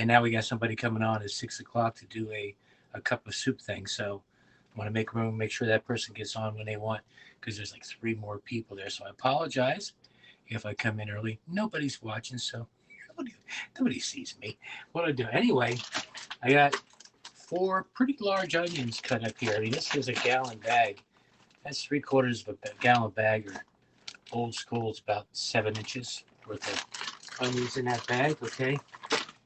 And now we got somebody coming on at 6 o'clock to do a cup of soup thing. So I want to make room, make sure that person gets on when they want, because there's like three more people there. So I apologize if I come in early. Nobody's watching, so nobody, nobody sees me. What do I do? Anyway, I got four pretty large onions cut up here. I mean, this is a gallon bag. That's 3/4 of a gallon bag, or old school. It's about 7 inches worth of onions in that bag. Okay.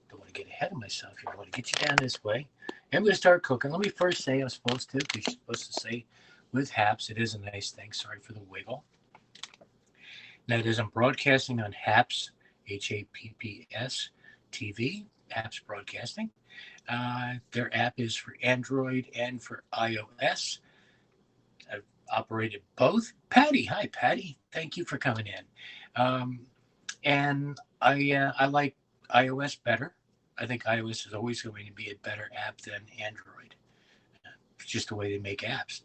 Don't want to get ahead of myself here. I want to get you down this way. And I'm going to start cooking. Let me first say I'm supposed to, because you're supposed to say with HAPS. It is a nice thing. Sorry for the wiggle. Now it is, I'm broadcasting on HAPS, HAPPS TV, HAPS Broadcasting. Their app is for Android and for iOS. I've operated both. Patty, hi Patty, thank you for coming in. And I like iOS better. I think iOS is always going to be a better app than Android. It's just the way they make apps.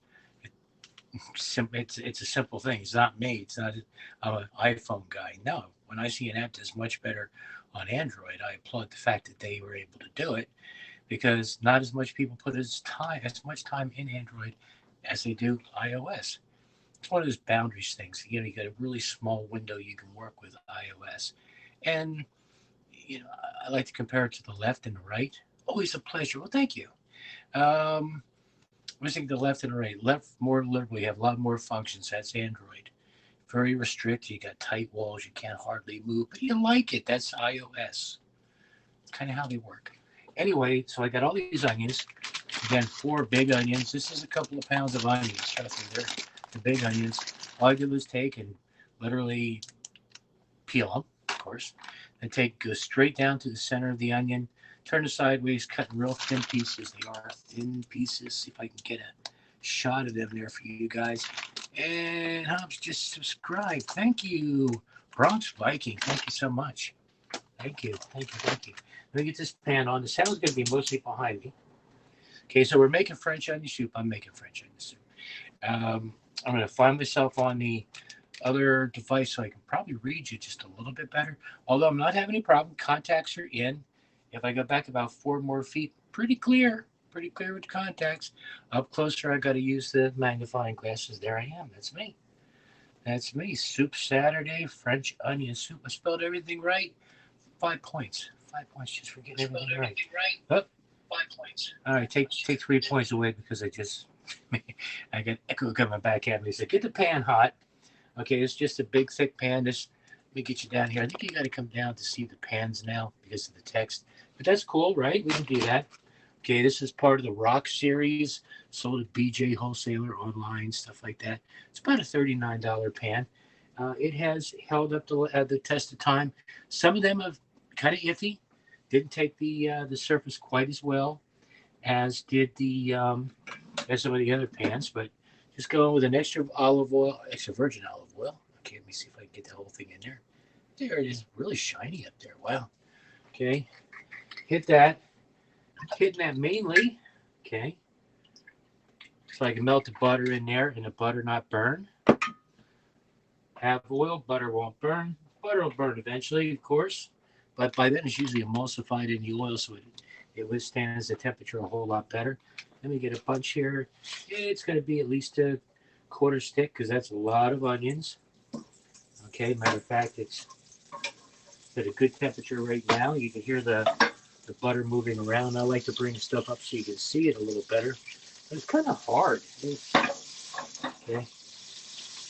It's a simple thing. It's not me. It's not. I'm an iPhone guy. No, when I see an app that's much better on Android, I applaud the fact that they were able to do it, because not as much people put as much time in Android as they do iOS. It's one of those boundaries things. You got a really small window you can work with iOS, and I like to compare it to the left and the right. Always a pleasure. Well, thank you. I think the left and the right. Left more liberal. You have a lot more functions. That's Android. Very restricted. You got tight walls. You can't hardly move, but you like it. That's iOS. It's kind of how they work. Anyway, so I got all these onions. Again, 4 big onions. This is a couple of pounds of onions. Trust me, they're the big onions. All I do is take and literally peel them, of course. Then go straight down to the center of the onion. Turn it sideways, cut in real thin pieces. They are thin pieces. See if I can get a shot of them there for you guys. And Hobbs, just subscribe. Thank you. Bronx Viking, thank you so much. Thank you. Let me get this pan on. The sound's going to be mostly behind me. Okay, so we're making French onion soup. I'm making French onion soup. I'm going to find myself on the other device so I can probably read you just a little bit better. Although I'm not having any problem. Contacts are in. If I go back about 4 more feet, pretty clear with contacts. Up closer, I got to use the magnifying glasses. There I am. That's me. Soupsaturday French onion soup. I spelled everything right. 5 points. 5 points just for getting everything right. Oh. 5 points. All right, take 3 points away because I got echo coming back at me. So get the pan hot. Okay, it's just a big thick pan. Let me get you down here. I think you got to come down to see the pans now because of the text. But that's cool, right? We can do that. Okay, this is part of the Rock series, sold at BJ Wholesaler online, stuff like that. It's about a $39 pan. It has held up the test of time. Some of them have kind of iffy. Didn't take the surface quite as well as did as some of the other pans, but just going with an extra virgin olive oil. Okay, let me see if I can get the whole thing in there. There it is, really shiny up there. Wow. Okay, hitting that mainly. Okay, so I can melt the butter in there and the butter not burn. Have oil, butter won't burn. Butter will burn eventually, of course, but by then it's usually emulsified in the oil, so it withstands the temperature a whole lot better. Let me get a bunch here. It's going to be at least a quarter stick because that's a lot of onions. Okay, matter of fact, it's at a good temperature right now. You can hear the butter moving around. I like to bring stuff up so you can see it a little better. But it's kind of hard. Okay.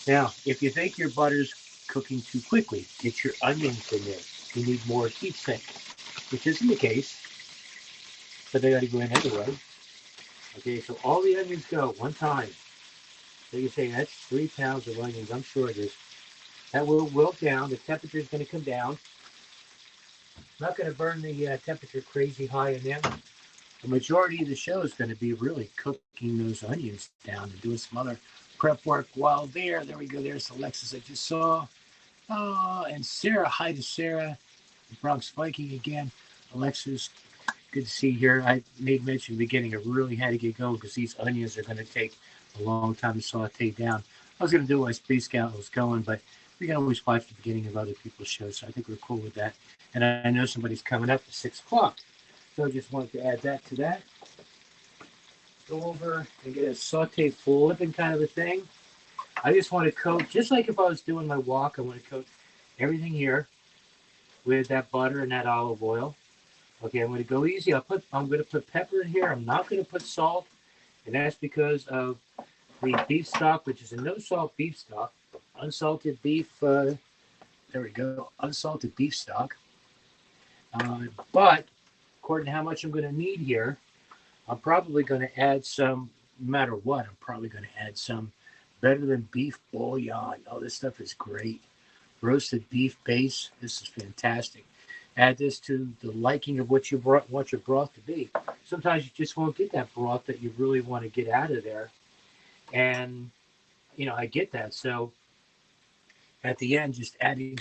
Now, if you think your butter's cooking too quickly, get your onions in there. You need more heat sink, which isn't the case, but they got to go in anyway. Okay, so all the onions go one time. So you say that's 3 pounds of onions. I'm sure it is. That will wilt down. The temperature is going to come down. Not going to burn the temperature crazy high in them. The majority of the show is going to be really cooking those onions down and doing some other prep work while there. There we go. There's Alexis I just saw. Oh, and Sarah. Hi to Sarah. The Bronx Viking again. Alexis, good to see you here. I made mention in the beginning. I really had to get going because these onions are going to take a long time to saute down. I was going to do it while Space Scout was going, but we can always watch the beginning of other people's shows, so I think we're cool with that. And I know somebody's coming up at 6 o'clock. So just wanted to add that to that. Go over and get a saute flipping kind of a thing. I just want to coat, just like if I was doing my wok, I want to coat everything here with that butter and that olive oil. Okay, I'm going to go easy. I'm going to put pepper in here. I'm not going to put salt, and that's because of the beef stock, which is a no salt beef stock, unsalted beef. There we go, unsalted beef stock. But according to how much I'm going to need here, I'm probably going to add some. No matter what, I'm probably going to add some better than beef bouillon. Oh, this stuff is great. Roasted beef base. This is fantastic. Add this to the liking of what you want your broth to be. Sometimes you just won't get that broth that you really want to get out of there. And, I get that. So at the end, just adding.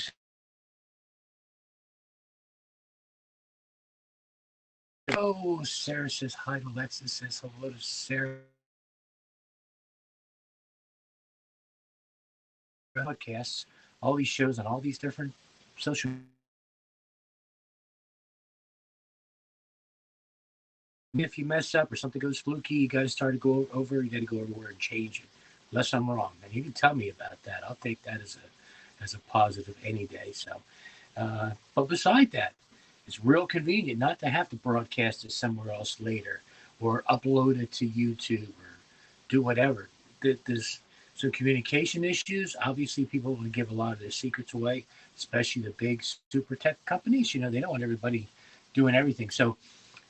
Oh, Sarah says hi. Alexis says hello to Sarah. Podcasts, all these shows on all these different social. If you mess up or something goes fluky, you got to start to go over. You got to go over and change it, unless I'm wrong. And you can tell me about that. I'll take that as a positive any day. So, but beside that, it's real convenient not to have to broadcast it somewhere else later or upload it to YouTube or do whatever. There's some communication issues. Obviously, people want to give a lot of their secrets away, especially the big super tech companies. They don't want everybody doing everything. So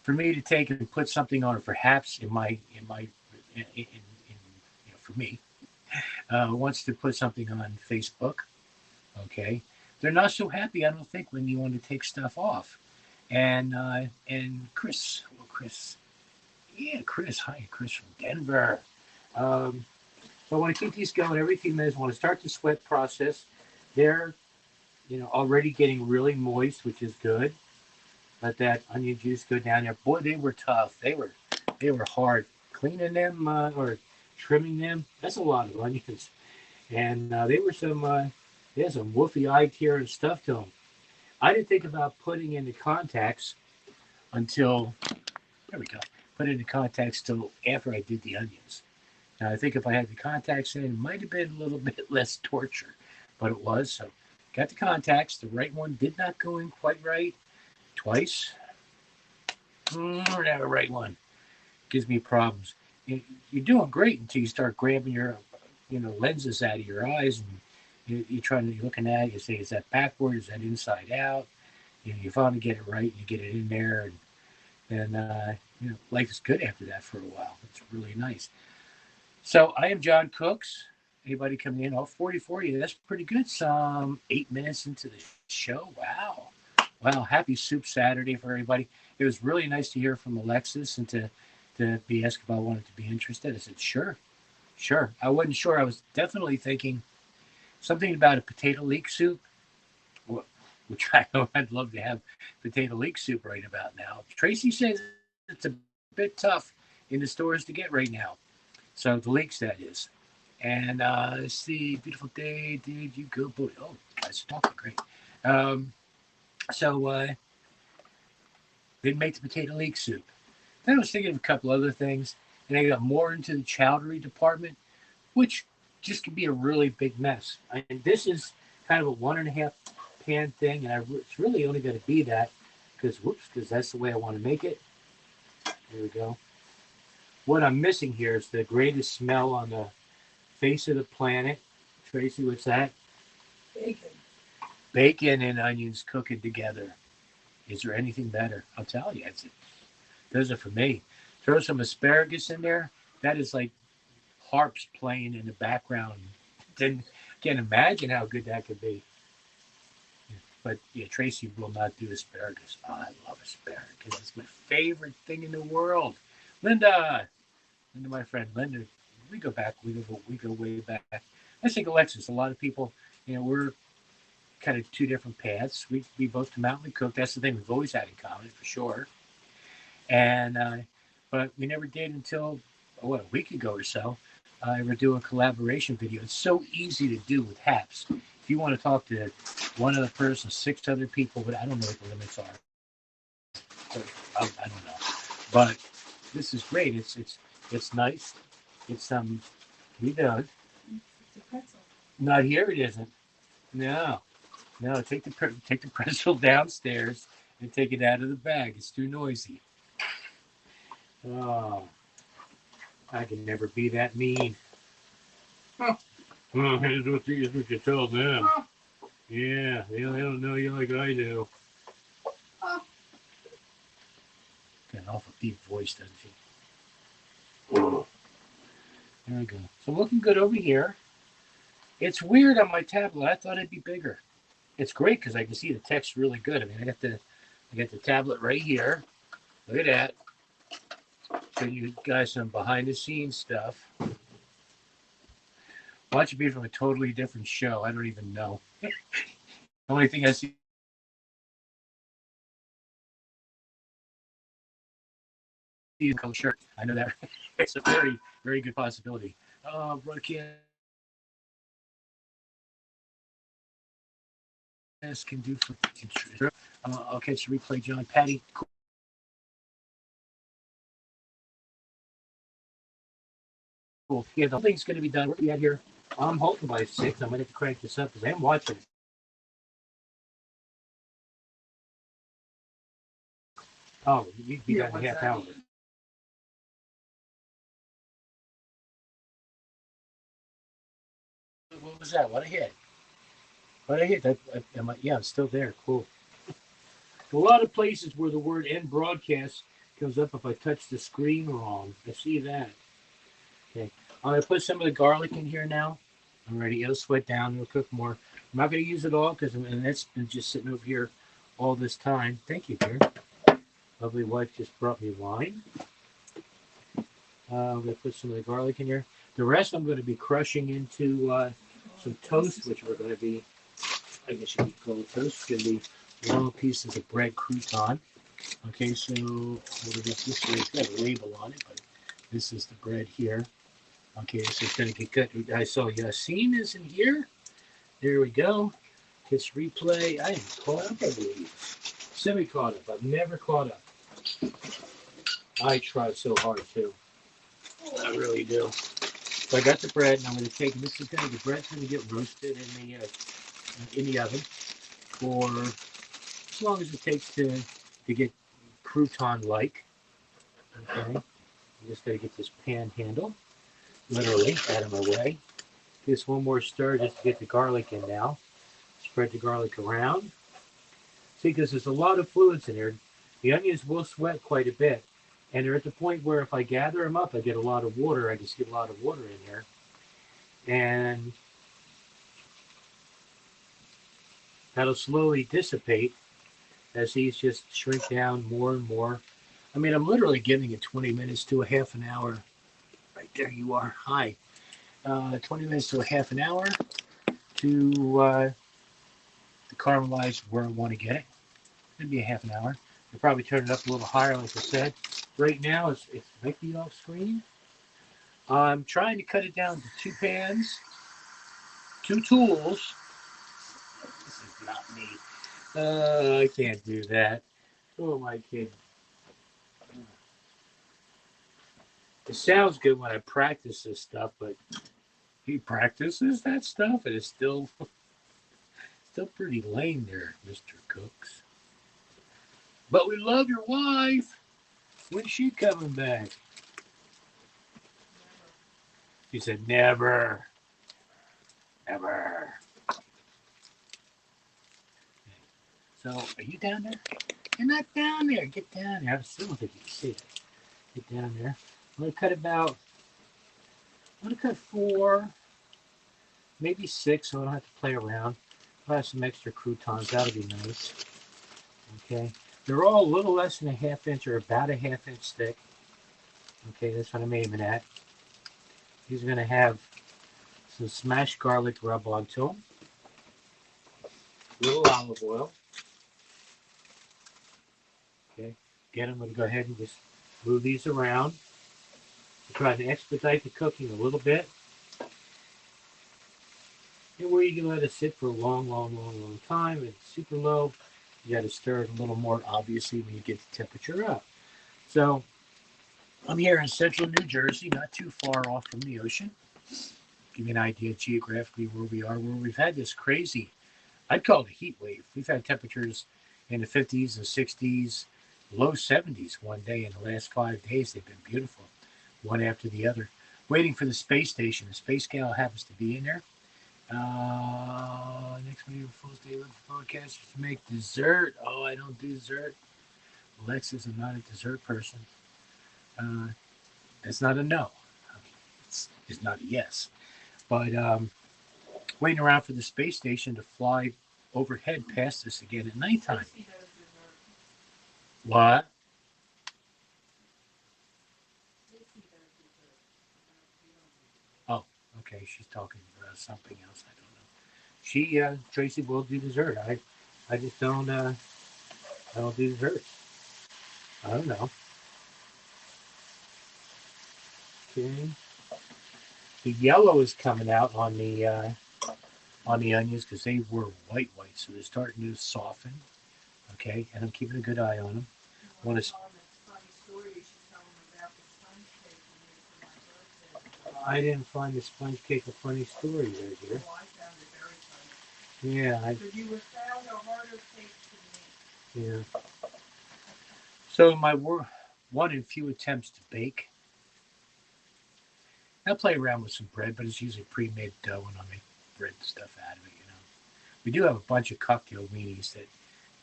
for me to take and put something on, or perhaps for me, wants to put something on Facebook, okay, they're not so happy, I don't think, when you want to take stuff off. And Chris, yeah, Chris, hi, Chris from Denver. So I want to keep these going every few minutes. I want to start the sweat process. They're, already getting really moist, which is good. Let that onion juice go down there. Boy, they were tough. They were hard. Cleaning them or trimming them, that's a lot of onions. And they were they had some woofy-eyed here and stuff to them. I didn't think about putting in the contacts until, there we go, put in the contacts till after I did the onions. Now, I think if I had the contacts in, it might have been a little bit less torture, but it was. So, got the contacts. The right one did not go in quite right. Twice. Not the right one. Gives me problems. You're doing great until you start grabbing your, lenses out of your eyes, and you're looking at it. You say, is that backward? Is that inside out? You finally get it right. You get it in there, and life is good after that for a while. It's really nice. So I am John Cooks. Anybody coming in? 44. Yeah, that's pretty good. Some 8 minutes into the show. Wow. Well, happy Soupsaturday for everybody. It was really nice to hear from Alexis and to be asked if I wanted to be interested. I said, sure. I wasn't sure. I was definitely thinking something about a potato leek soup, which I know I'd love to have potato leek soup right about now. Tracy says it's a bit tough in the stores to get right now. So the leeks, that is. And let's see, beautiful day. Did you go? Oh, that's talking great. So they'd make the potato leek soup. Then I was thinking of a couple other things, and I got more into the chowdery department, which just could be a really big mess. And this is kind of a 1.5 pan thing, and it's really only going to be that because that's the way I want to make it. There we go. What I'm missing here is the greatest smell on the face of the planet. Tracy, what's that? Bacon. Bacon and onions cooking together. Is there anything better? I'll tell you, those are for me. Throw some asparagus in there. That is like harps playing in the background. Then can't imagine how good that could be. But yeah, Tracy will not do asparagus. Oh, I love asparagus. It's my favorite thing in the world. Linda, my friend Linda, we go back. We go way back. I think Alexis. A lot of people, we're kind of two different paths. We both come out and we cook. That's the thing we've always had in common for sure. And but we never did until a week ago or so. Ever do a collaboration video. It's so easy to do with Haps. If you want to talk to one other person, 6 other people, but I don't know what the limits are. But I don't know. But this is great. It's nice. It's we know. It's a pretzel. Not here. It isn't. No, no. Take the pretzel downstairs and take it out of the bag. It's too noisy. Oh, I can never be that mean. Huh. Oh, here's what you tell them. Yeah, they don't know you like I do. Got an awful deep voice, doesn't she? There we go. So looking good over here. It's weird on my tablet. I thought it'd be bigger. It's great because I can see the text really good. I mean, I got the tablet right here. Look at that. Show you guys some behind the scenes stuff. Watch it be from a totally different show. I don't even know. The only thing I see is a shirt. I know that. It's a very, very good possibility. Broadcast can do for. I'll catch the replay, John. Patty. Cool. Yeah, the whole thing's going to be done. What are we at here? I'm hoping by 6. I'm going to have to crank this up because I am watching it. Oh, you'd be done in a half hour. What was that? What I hit? What I hit? Yeah, I'm still there. Cool. A lot of places where the word end broadcast comes up if I touch the screen wrong. I see that. Okay. I'm going to put some of the garlic in here now. Alrighty, it'll sweat down. It'll cook more. I'm not going to use it all because that's been just sitting over here all this time. Thank you, dear. Lovely wife just brought me wine. I'm going to put some of the garlic in here. The rest I'm going to be crushing into some toast, which we're going to be, I guess you could call it toast. It's going to be long pieces of bread crouton. Okay, so what is this? It's got a label on it, but this is the bread here. Okay, so it's going to get good. I saw Yassine is in here. There we go. Hits replay. I am caught up, I believe. Semi-caught up. I've never caught up. I tried so hard, too. I really do. So I got the bread, and I'm going to take, this is going to, the bread's going to get roasted in the oven for as long as it takes to get crouton-like. Okay. I'm just going to get this pan handle, literally, out of my way. Just one more stir just to get the garlic in now. Spread the garlic around. See, because there's a lot of fluids in here. The onions will sweat quite a bit. And they're at the point where if I gather them up, I get a lot of water. I just get a lot of water in there. And that'll slowly dissipate as these just shrink down more and more. I mean, I'm literally giving it 20 minutes to a half an hour. Right there you are. Hi. 20 minutes to a half an hour to caramelize where I want to get it. It'd be a half an hour. I'll probably turn it up a little higher, like I said. Right now, it might be off screen. I'm trying to cut it down to 2 pans, 2 tools. This is not me. I can't do that. Who am I kidding? It sounds good when I practice this stuff, but he practices that stuff, and it's still pretty lame there, Mr. Cooks. But we love your wife. When's she coming back? She said, never. Never. So, are you down there? You're not down there. Get down there. I still don't think you can see it. Get down there. I'm going to cut about, I'm going to cut 4, maybe 6, so I don't have to play around. I'll have some extra croutons. That'll be nice. Okay. They're all a little less than a ½ inch or about a ½ inch thick. Okay, that's what I'm aiming at. He's going to have some smashed garlic rub onto them. A little olive oil. Okay. Again, I'm going to go ahead and just move these around. Try to expedite the cooking a little bit. And where you can let it sit for a long time. It's super low. You got to stir it a little more, obviously, when you get the temperature up. So I'm here in central New Jersey, not too far off from the ocean. Give you an idea geographically where we are, where we've had this crazy, I'd call it a heat wave. We've had temperatures in the 50s and 60s, low 70s one day. In the last 5 days, they've been beautiful, one after the other. Waiting for the space station. The space gal happens to be in there. Next week, full day look for podcasters to make dessert. Oh, I don't do dessert. Alexis, I'm not a dessert person. That's not a no. It's not a yes. But waiting around for the space station to fly overhead past us again at nighttime. What? Oh, okay. She's talking about something else. I don't know. Tracy will do dessert. I just don't. I don't do dessert. I don't know. Okay. The yellow is coming out on the onions because they were white, so they're starting to soften. Okay, and I'm keeping a good eye on them. Want to? I didn't find the sponge cake a funny story there, dear. Oh, I found it very funny. Yeah, But you were found a harder cake than me. yeah. So in my one and few attempts to bake, I play around with some bread, but it's usually pre-made dough, and I make bread stuff out of it. We do have a bunch of cocktail weenies that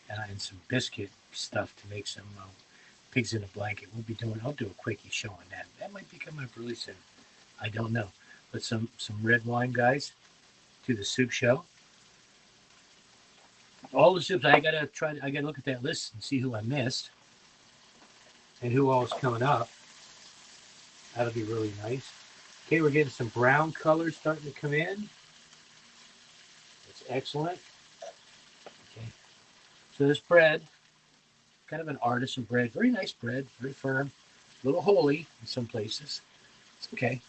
and some biscuit stuff to make some pigs in a blanket. I'll do a quickie show on that. That might be coming up really soon. I don't know. But some red wine guys to the soup show. All the soups I gotta look at that list and see who I missed and who all is coming up. That'll be really nice. Okay, we're getting some brown colors starting to come in. That's excellent. Okay. So this bread, kind of an artisan bread, very nice bread, very firm, a little holy in some places. It's okay.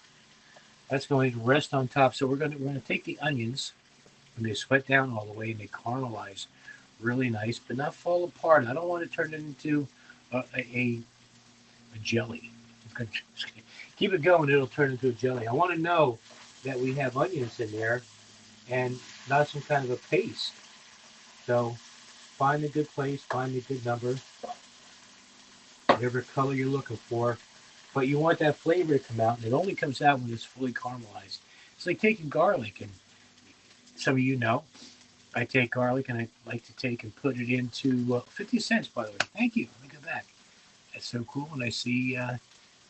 That's going to rest on top. So we're gonna take the onions when they sweat down all the way and they caramelize really nice, but not fall apart. I don't want to turn it into a jelly. Keep it going, it'll turn into a jelly. I want to know that we have onions in there and not some kind of a paste. So find a good place, find a good number, whatever color you're looking for. But you want that flavor to come out, and it only comes out when it's fully caramelized. It's like taking garlic, and some of you know, I take garlic and I like to take and put it into 50 cents, by the way. Thank you. Let me go back. That's so cool when I see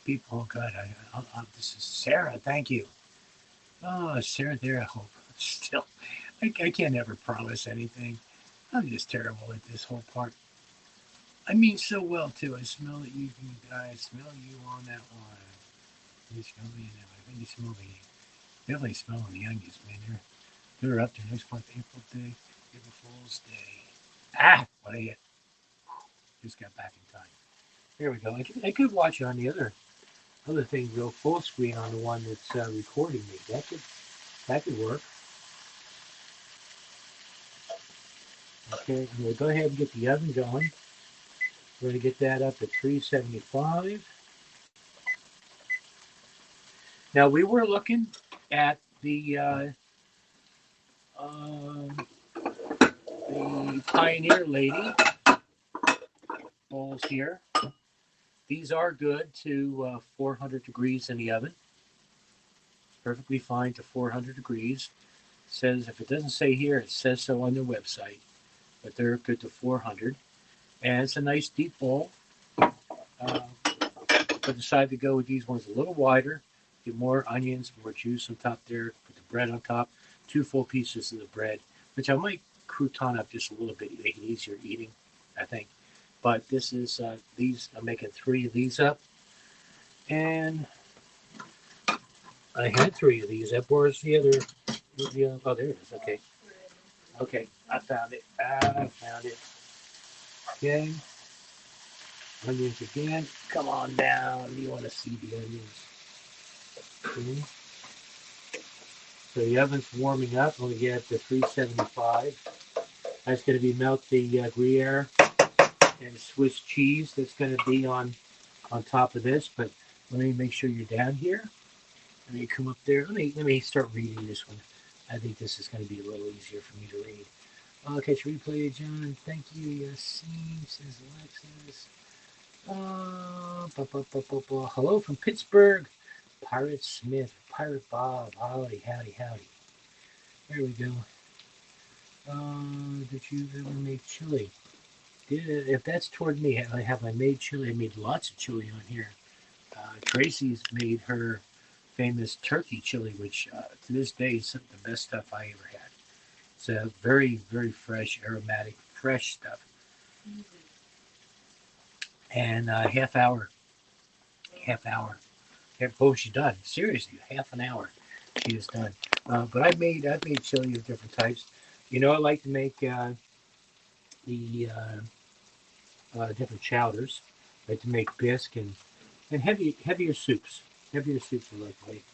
people. Oh, God. This is Sarah. Thank you. Oh, Sarah there, I hope. Still, I can't ever promise anything. I'm just terrible at this whole part. I mean so well, too. I smell that you I smell you on that one. You smell me in that one. I think you smell me. Definitely smelling the onions, man. They're up there next month, April Day, April Fool's Day. Ah, what I hit. Just got back in time. Here we go. I could watch it on the other thing, go full screen on the one that's recording me. That could work. Okay, I'm gonna go ahead and get the oven going. We're gonna get that up at 375. Now we were looking at the Pioneer Lady bowls here. These are good to 400 degrees in the oven. Perfectly fine to 400 degrees. It says, if it doesn't say here, it says so on their website. But they're good to 400. And it's a nice deep bowl. But decided to go with these ones a little wider. Get more onions, more juice on top there. Put the bread on top. 2 full pieces of the bread, which I might crouton up just a little bit, make it easier eating, I think. But this is these. I'm making 3 of these up, and I had 3 of these up. Where's the other? Oh, there it is. Okay, okay, I found it. Okay, onions again. Come on down. You want to see the onions? Okay. So the oven's warming up. I'm gonna get up to 375. That's gonna be melt the Gruyere and Swiss cheese that's going to be on top of this. But Let me make sure you're down here. Let me come up there. Let me start reading this one. I think this is going to be a little easier for me to read. Catch replay, John. Thank you, Yassine, says Alexis. Hello from Pittsburgh. Pirate Smith, Pirate Bob. Howdy, howdy, howdy. There we go. Did you ever make chili? If that's toward me, have I made chili? I made lots of chili on here. Tracy's made her famous turkey chili, which to this day is some of the best stuff I ever had. It's a very, very fresh, aromatic, fresh stuff. And half hour. Oh, she's done. Seriously, half an hour. She is done. But I've made chili of different types. You know, I like to make the different chowders. I like to make bisque and heavier soups. Heavier soups I like to make.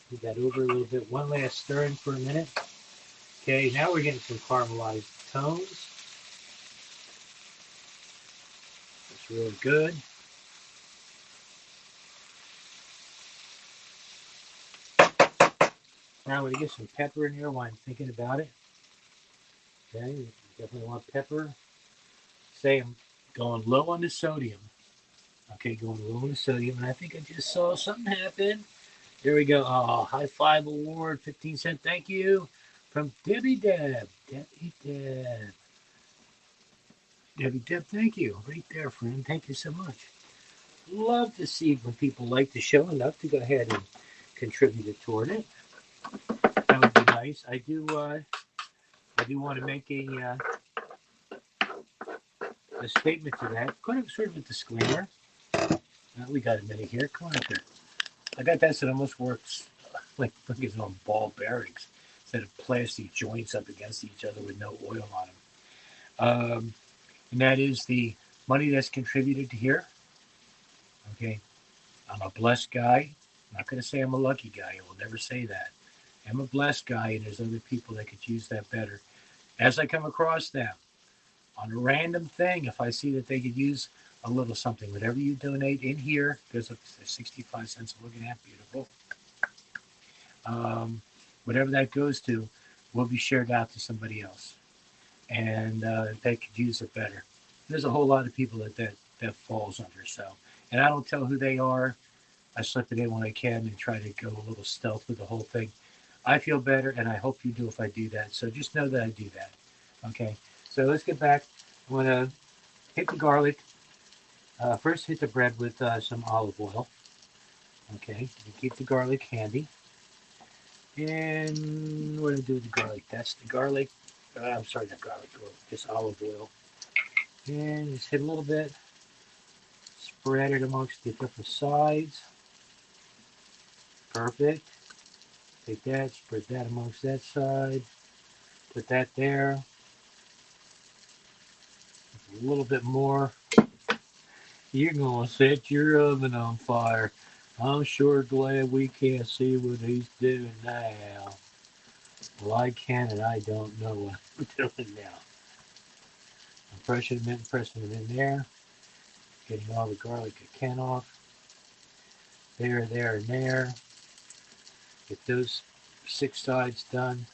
Move that over a little bit. One last stirring for a minute. Okay, now we're getting some caramelized tones. That's really good. Now I'm going to get some pepper in here while I'm thinking about it. Okay, you definitely want pepper. Say I'm going low on the sodium. Okay, going low on the sodium. And I think I just saw something happen. There we go. Oh, high five award, 15-cent. Thank you from Debbie Deb. Debbie Deb. Debbie Deb, thank you. Right there, friend. Thank you so much. Love to see when people like the show enough to go ahead and contribute toward it. That would be nice. I do want to make a statement to that. Kind of sort of a disclaimer. We got a minute here. Come on up here. I got that so it almost works like it's on ball bearings instead of plastic joints up against each other with no oil on them. And that is the money that's contributed to here. Okay. I'm a blessed guy. I'm not going to say I'm a lucky guy. I will never say that. I'm a blessed guy, and there's other people that could use that better. As I come across them on a random thing, if I see that they could use a little something, whatever you donate in here, there's a 65 cents I'm looking at, beautiful. Whatever that goes to will be shared out to somebody else, and they could use it better. There's a whole lot of people that falls under. So, and I don't tell who they are. I slip it in when I can and try to go a little stealth with the whole thing. I feel better, and I hope you do if I do that. So just know that I do that. Okay. So let's get back. I'm gonna hit the garlic. First, hit the bread with some olive oil. Okay. You keep the garlic handy. And what do I do with the garlic? That's the garlic. I'm sorry, not garlic oil, just olive oil. And just hit a little bit. Spread it amongst the different sides. Perfect. Take that, spread that amongst that side. Put that there. A little bit more. You're going to set your oven on fire. I'm sure glad we can't see what he's doing now. Well, I can, and I don't know what I'm doing now. I'm pressing them in there. Getting all the garlic I can off. There, and there. Get those 6 sides done.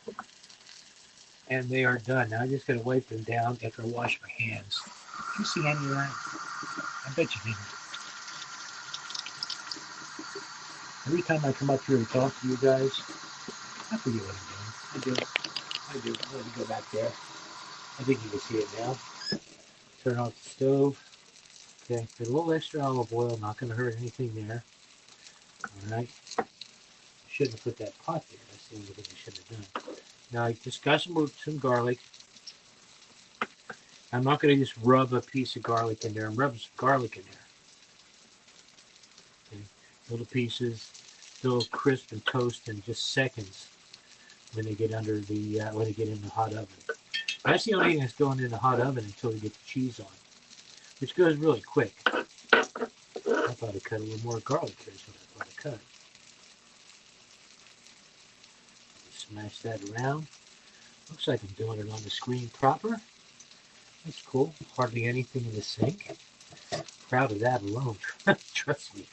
And they are done. Now I just got to wipe them down after I wash my hands. Did you see any of that? I bet you didn't. Every time I come up here and talk to you guys, I forget what I'm doing. I do. Let me go back there. I think you can see it now. Turn off the stove. Okay, get a little extra olive oil. Not going to hurt anything there. All right. Shouldn't have put that pot there. That's the only thing I should have done. Now I just got some garlic. I'm not going to just rub a piece of garlic in there. I'm rubbing some garlic in there. Okay. Little pieces, little crisp and toast in just seconds when they get under the when they get in the hot oven. That's the only thing that's going in the hot oven until we get the cheese on, which goes really quick. I thought I cut a little more garlic here, so I thought I cut. Smash that around. Looks like I'm doing it on the screen proper. That's cool. Hardly anything in the sink. Proud of that alone. Trust me.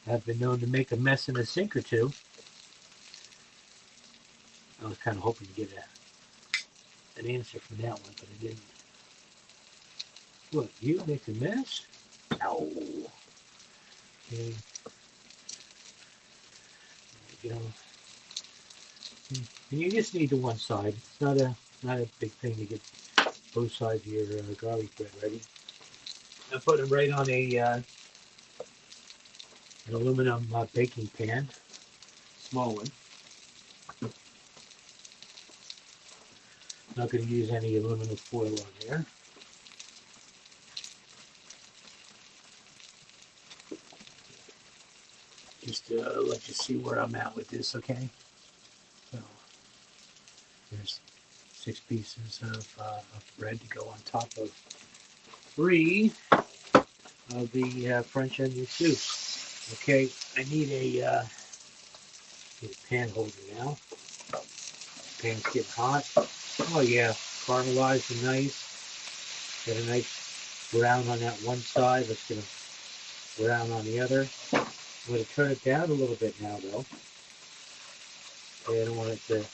I've been known to make a mess in a sink or two. I was kind of hoping to get an answer from that one, but I didn't. What, you make a mess? No. Okay. You know, and you just need the one side. It's not a big thing to get both sides of your garlic bread ready. I put them right on an aluminum baking pan, small one. Not going to use any aluminum foil on there. Just to let you see where I'm at with this, okay? So there's 6 pieces of bread to go on top of 3 of the French onion soup. Okay, I need a pan holder now. Pan's getting hot. Oh yeah, caramelized and nice. Got a nice brown on that one side. Let's get a brown on the other. I'm going to turn it down a little bit now though. Okay, I don't want it to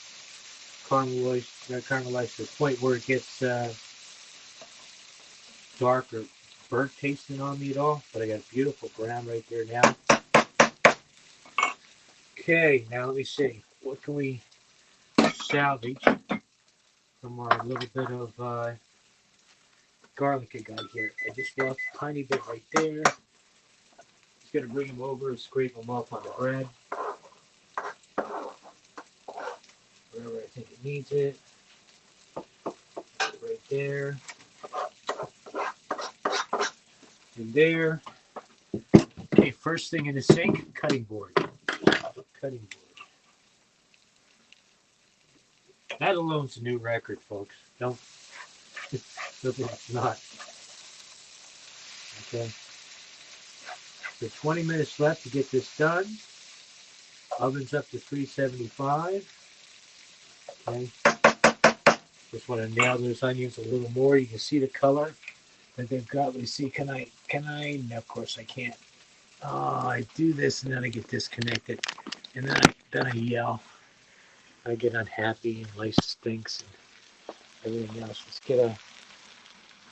caramelize to the point where it gets dark or burnt tasting on me at all. But I got a beautiful brown right there now. Okay, now let me see. What can we salvage from our little bit of garlic I got here? I just lost a tiny bit right there. Just gonna bring them over and scrape them off on the bread. Wherever I think it needs it. Right there. And there. Okay, first thing in the sink, cutting board. Cutting board. That alone's a new record, folks. Don't look at it's not. Okay. So 20 minutes left to get this done. Oven's up to 375. Okay. Just want to nail those onions a little more. You can see the color that they've got. Let me see. Can I? No, of course I can't. Oh, I do this and then I get disconnected. And then I yell. I get unhappy and life stinks and everything else. Let's get a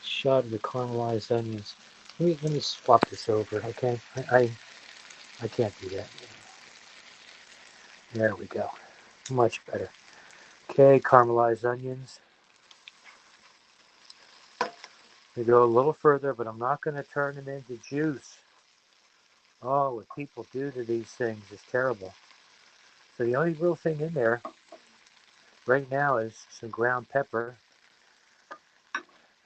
shot of the caramelized onions. Let me swap this over, okay? I can't do that. There we go. Much better. Okay, caramelized onions. We go a little further, but I'm not going to turn them into juice. Oh, what people do to these things is terrible. So the only real thing in there right now is some ground pepper.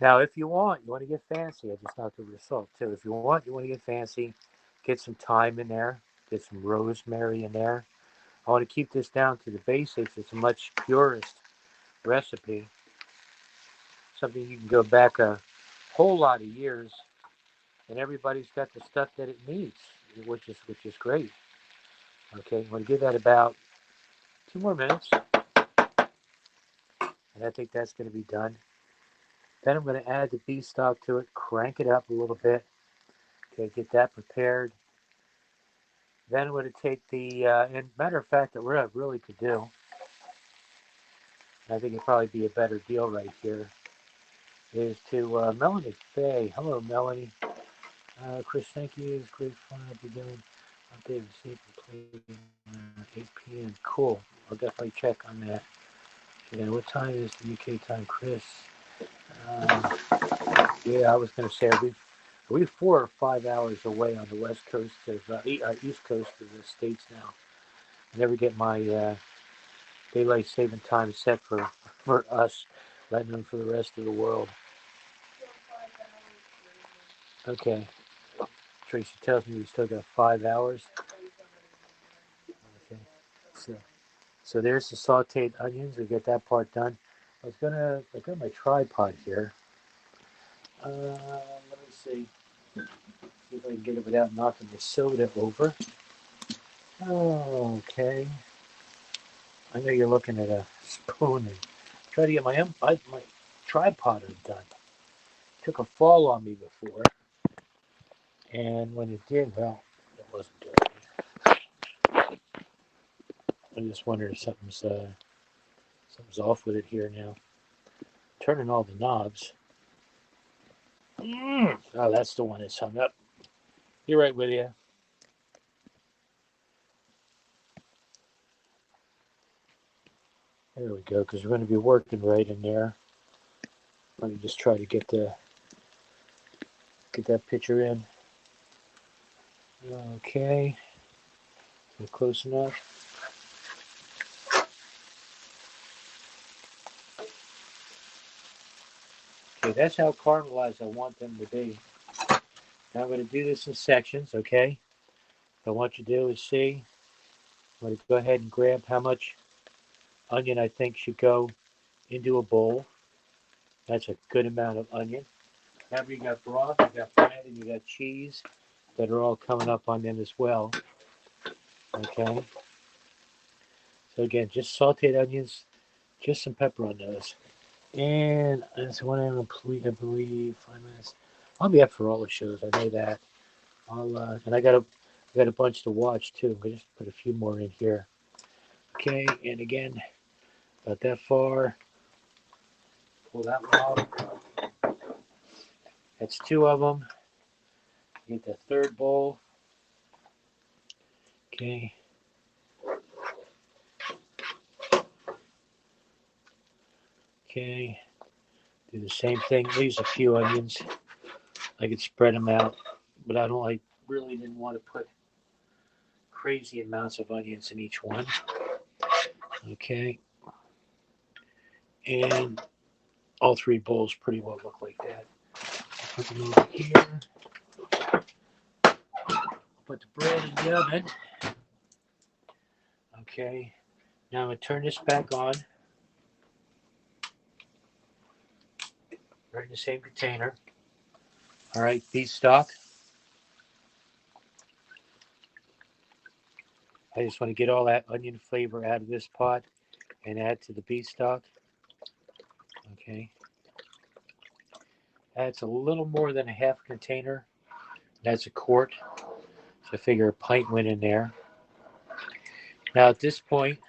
Now, if you want to get fancy. I just knocked over the salt too. If you want to get fancy, get some thyme in there, get some rosemary in there. I want to keep this down to the basics. It's a much purest recipe. Something you can go back a whole lot of years, and everybody's got the stuff that it needs, which is great. Okay, I'm going to give that about 2 more minutes, and I think that's going to be done. Then I'm going to add the beef stock to it, crank it up a little bit. Okay, get that prepared. Then I'm going to take the, and matter of fact, what I really could do, I think it'd probably be a better deal right here, is to Melanie Faye. Hello, Melanie. Chris, thank you. It's great fun. I'll be doing update receipt complete 8 p.m. Cool. I'll definitely check on that. And what time is the UK time, Chris? Yeah, I was going to say, are we 4 or 5 hours away on the west coast of east coast of the states now? I never get my daylight saving time set for us, letting them for the rest of the world. Okay. Tracy tells me we still got 5 hours. Okay. So there's the sauteed onions. We get that part done. I got my tripod here. Let me see if I can get it without knocking the soda over. Okay. I know you're looking at a spoon and try to get my tripod undone. It took a fall on me before, and when it did, well, it wasn't good. I'm just wondering if something's off with it here now. Turning all the knobs. Oh, that's the one that's hung up. You're right with you. There we go, because we're going to be working right in there. Let me just try to get that picture in. Okay. So close enough. Okay, that's how caramelized I want them to be. Now I'm going to do this in sections, okay? What I want you to do is see. I'm going to go ahead and grab how much onion I think should go into a bowl. That's a good amount of onion. Now you got broth, you got bread, and you got cheese that are all coming up on them as well. Okay. So again, just sauteed onions, just some pepper on those. And that's one hour complete, I believe, 5 minutes. I'll be up for all the shows, I know that. And I got a bunch to watch too. I'm gonna just put a few more in here. Okay, and again, about that far. Pull that one off. That's two of them. Get the third bowl. Okay. Okay. Do the same thing. Leaves a few onions. I could spread them out, but I really didn't want to put crazy amounts of onions in each one. Okay. And all three bowls pretty well look like that. Put them over here. Put the bread in the oven. Okay. Now I'm going to turn this back on. Right in the same container. All right, beef stock. I just want to get all that onion flavor out of this pot and add to the beef stock. Okay. That's a little more than a half container. That's a quart. So I figure a pint went in there. Now at this point,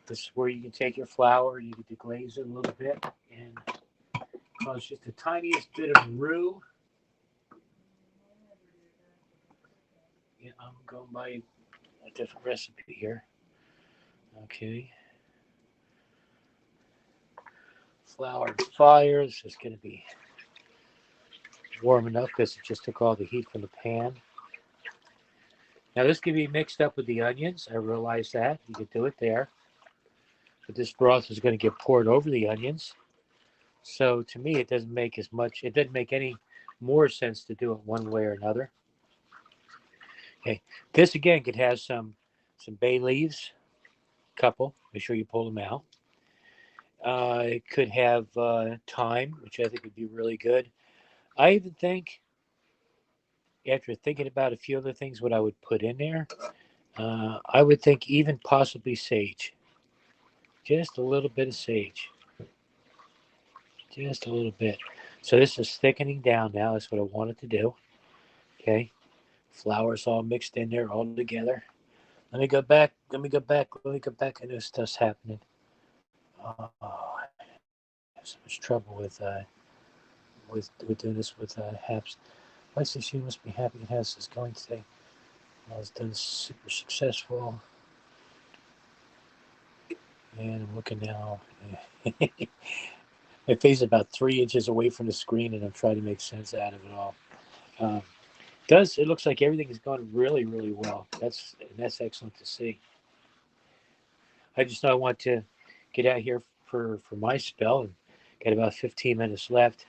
this is where you can take your flour, you can deglaze it a little bit, and cause just the tiniest bit of roux. Yeah, I'm going by a different recipe here. Okay. Flour and fire. This is going to be warm enough because it just took all the heat from the pan. Now this can be mixed up with the onions. I realize that. You could do it there. But this broth is going to get poured over the onions. So to me, it doesn't make any more sense to do it one way or another. Okay. This again could have some bay leaves, couple. Make sure you pull them out. It could have thyme, which I think would be really good. I even think, after thinking about a few other things, what I would put in there, I would think even possibly sage. Just a little bit of sage. Just a little bit. So this is thickening down now. That's what I wanted to do. Okay. Flour's all mixed in there all together. Let me go back. I know stuff's happening. Oh, I have so much trouble with doing this with Haps. PlayStation must be happy it has this going today. I was done super successful. And I'm looking now. My face is about 3 inches away from the screen, and I'm trying to make sense out of it all. Um, it looks like everything is going really, really well. That's excellent to see. I just know I want to get out here for my spell, and got about 15 minutes left,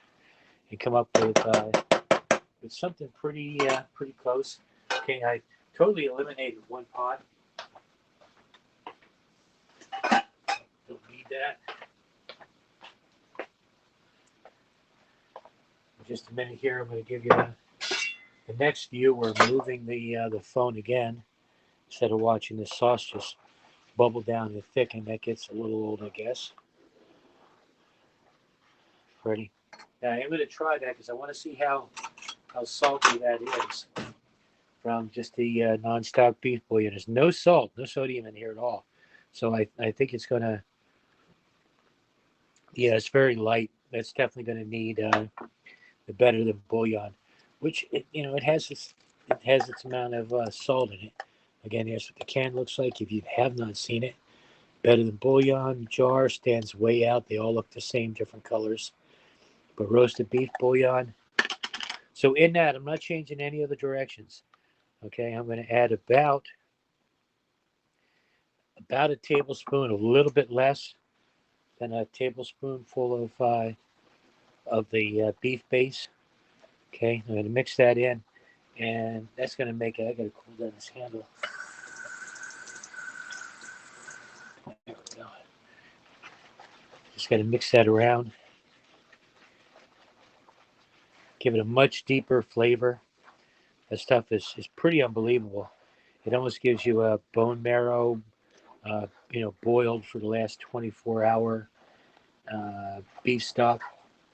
and come up with something pretty close. Okay, I totally eliminated one pot. Don't need that. In just a minute here, I'm going to give you the next view. We're moving the phone again instead of watching the sauce just bubble down and thicken. That gets a little old, I guess. Ready? Now I'm going to try that because I want to see how salty that is. from just the non-stock beef bouillon. There's no salt, no sodium in here at all. So I think it's going to, yeah, it's very light. That's definitely going to need the better than bouillon, which it has its amount of salt in it. Again, here's what the can looks like. If you have not seen it, better than bouillon jar stands way out. They all look the same, different colors. But roasted beef bouillon. So in that, I'm not changing any of the directions. Okay, I'm going to add about a tablespoon, a little bit less than a tablespoonful of the beef base. Okay, I'm going to mix that in, and that's going to make it. I got to cool down this handle. There we go. Just got to mix that around. Give it a much deeper flavor. That stuff is pretty unbelievable. It almost gives you a bone marrow, boiled for the last 24-hour beef stock,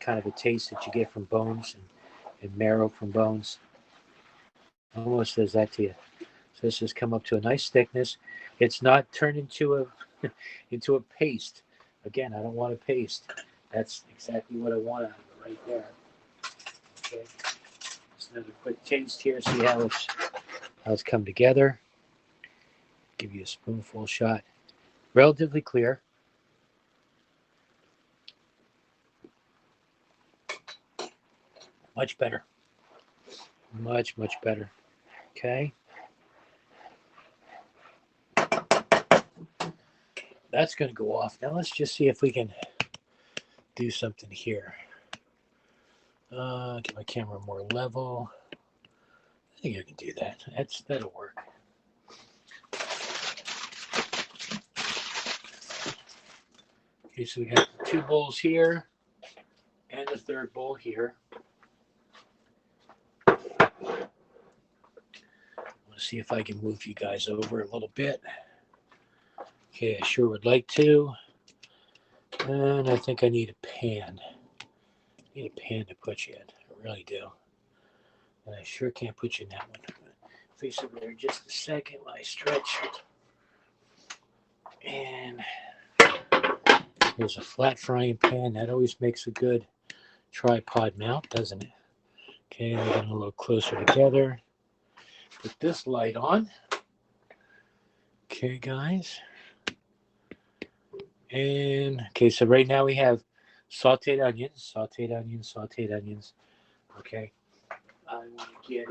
kind of a taste that you get from bones and marrow from bones. Almost does that to you. So this has come up to a nice thickness. It's not turned into a paste. Again, I don't want a paste. That's exactly what I want out of it right there. Okay. Just another quick taste here. See how it's come together. Give you a spoonful shot. Relatively clear. Much better. Much, much better. Okay. That's going to go off. Now let's just see if we can do something here. Get my camera more level. I think I can do that. That'll work. Okay, so we got 2 bowls here and the 3rd bowl here. I want to see if I can move you guys over a little bit. Okay, I sure would like to. And I think I need a pan. I need a pan to put you in. I really do. And I sure can't put you in that one. Face over there just a second while I stretch. And here's a flat frying pan. That always makes a good tripod mount, doesn't it? Okay, we're getting a little closer together. Put this light on. Okay, guys. And, okay, so right now we have sauteed onions. Okay. I want to get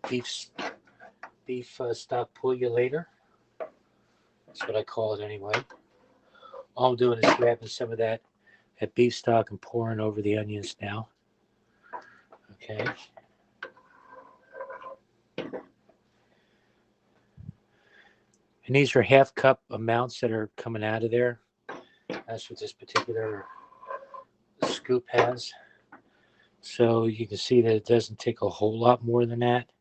a beef stock pullulator. That's what I call it anyway. All I'm doing is grabbing some of that beef stock and pouring over the onions now. Okay. And these are 1/2 cup amounts that are coming out of there. That's what this particular scoop has. So you can see that it doesn't take a whole lot more than that.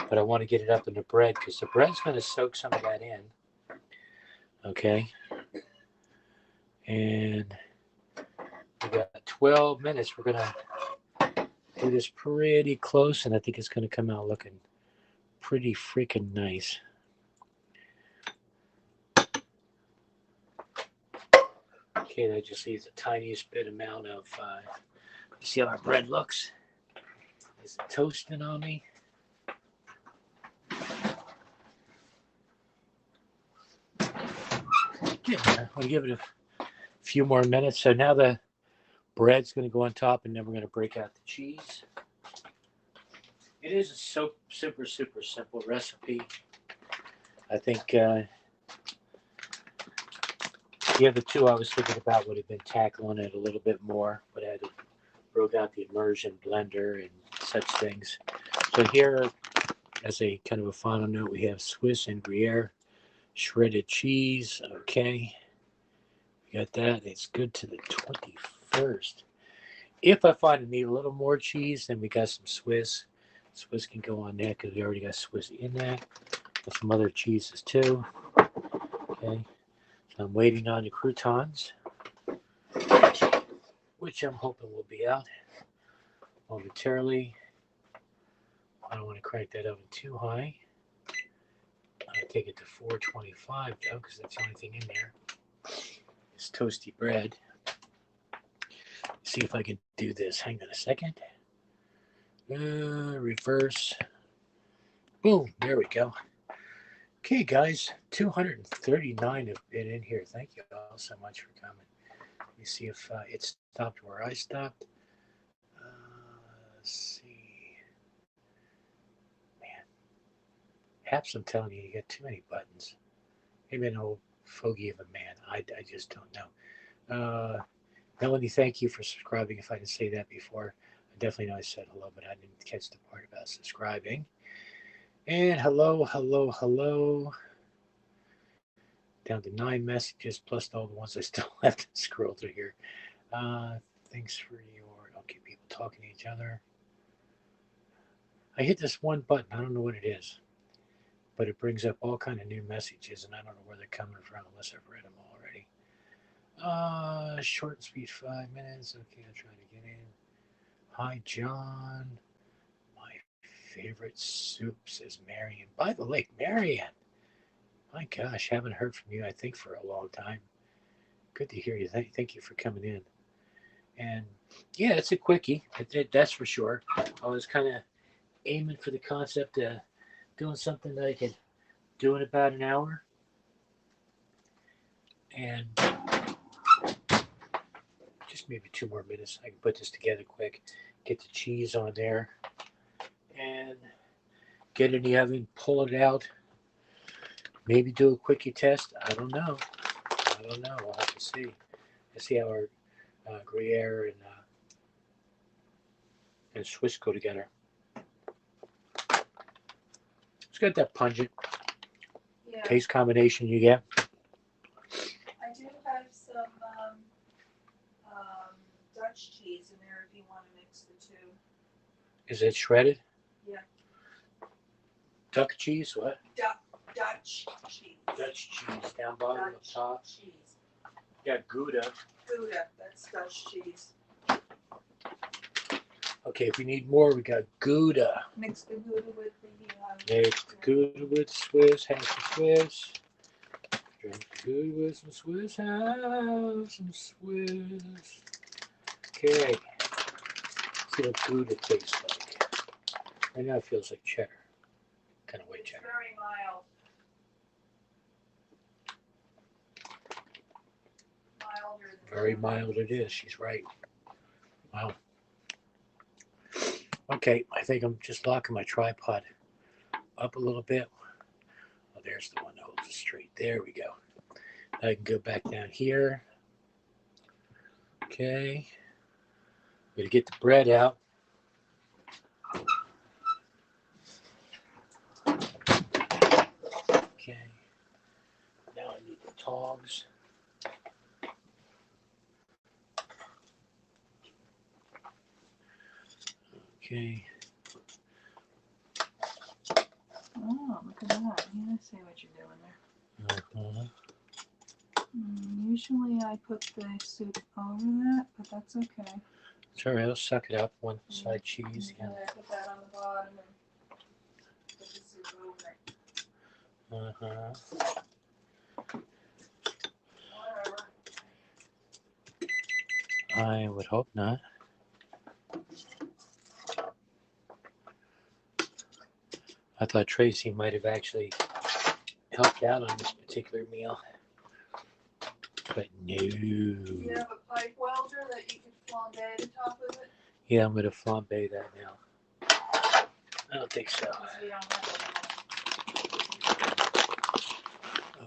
But I want to get it up in the bread because the bread's going to soak some of that in. Okay. And we got 12 minutes. We're going to do this pretty close, and I think it's going to come out looking pretty freaking nice. Okay, that just leaves the tiniest bit amount of, you see how our bread looks? Is it toasting on me? Yeah, I'll give it a few more minutes. So now the bread's going to go on top, and then we're going to break out the cheese. It is a super simple recipe. I think the other 2 I was thinking about would have been tackling it a little bit more, but I had to broke out the immersion blender and such things. So here, as a kind of a final note, we have Swiss and Gruyere shredded cheese. Okay, we got that. It's good to the 21st. If I find I need a little more cheese, then we got some Swiss. Swiss can go on there because we already got Swiss in that. Got some other cheeses too. Okay, so I'm waiting on the croutons, which I'm hoping will be out. momentarily. I don't want to crank that oven too high. I take it to 425 though, because that's the only thing in there. It's toasty bread. See if I can do this. Hang on a second. Reverse. Boom. There we go. Okay, guys. 239 have been in here. Thank you all so much for coming. Let me see if it stopped where I stopped. Let's see. Man. Perhaps I'm telling you, you got too many buttons. Maybe an old fogey of a man. I just don't know. Melanie, thank you for subscribing. If I didn't say that before, I definitely know I said hello, but I didn't catch the part about subscribing. And hello. Down to 9 messages plus all the ones I still have to scroll through here. Thanks for your, okay, people talking to each other. I hit this one button. I don't know what it is, but it brings up all kind of new messages, and I don't know where they're coming from unless I've read them already. Short and sweet 5 minutes. Okay, I'll try to get in. Hi, John. My favorite soup, says Marion. By the lake, Marion. My gosh, haven't heard from you, I think, for a long time. Good to hear you. Thank you for coming in. And yeah, it's a quickie. That's for sure. I was kind of aiming for the concept of doing something that I could do in about an hour. And just maybe 2 more minutes. I can put this together quick. Get the cheese on there. And get it in the oven. Pull it out. Maybe do a quickie test. I don't know. We'll have to see. Let's see how our Gruyere and Swiss go together. It's got that pungent taste combination you get. I do have some Dutch cheese in there if you want to mix the two. Is it shredded? Yeah. Duck cheese? What? Dutch cheese. Dutch cheese down bottom up top. Cheese. Yeah, Gouda. Gouda, that's Dutch cheese. Okay, if we need more, we got Gouda. Mix the Gouda with the. Mix the Gouda with Swiss. Have some Swiss. Drink the Gouda with some Swiss. Have some Swiss. Okay. Let's see what Gouda tastes like. Right now it feels like cheddar. Kind of white cheddar. Very mild. Very mild it is. She's right. Wow. Okay, I think I'm just locking my tripod up a little bit. Oh, there's the one that holds it straight. There we go. I can go back down here. Okay. I'm going to get the bread out. Okay. Now I need the tongs. Okay. Oh, look at that. Yeah, I see what you're doing there. Usually I put the soup over that, but that's okay. It's all right. I'll suck it up. One side cheese. Yeah, put that on the bottom and put the soup over it. Whatever. I would hope not. I thought Tracy might have actually helped out on this particular meal. But no. Do you have a pipe welder that you can flambe the top of it? Yeah, I'm going to flambe that now. I don't think so. We don't have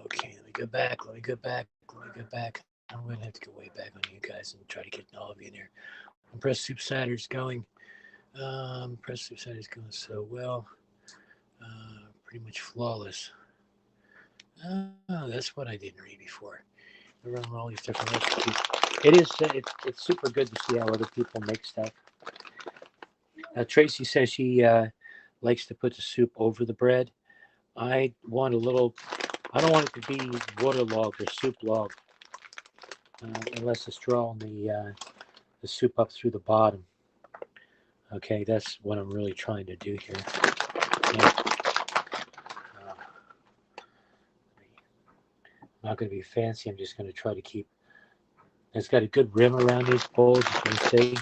Okay, let me go back. I'm going to have to go way back on you guys and try to get all of you in there. Press Soupsaturday's going. Press Soupsaturday's going so well. Pretty much flawless. That's what I didn't read before. They're running all these different recipes. It is. It's super good to see how other people make stuff. Tracy says she likes to put the soup over the bread. I want a little. I don't want it to be waterlogged or soup logged, unless it's drawing the soup up through the bottom. Okay, that's what I'm really trying to do here. Yeah. I'm not going to be fancy. I'm just going to try to keep. It's got a good rim around these bowls, as you can see.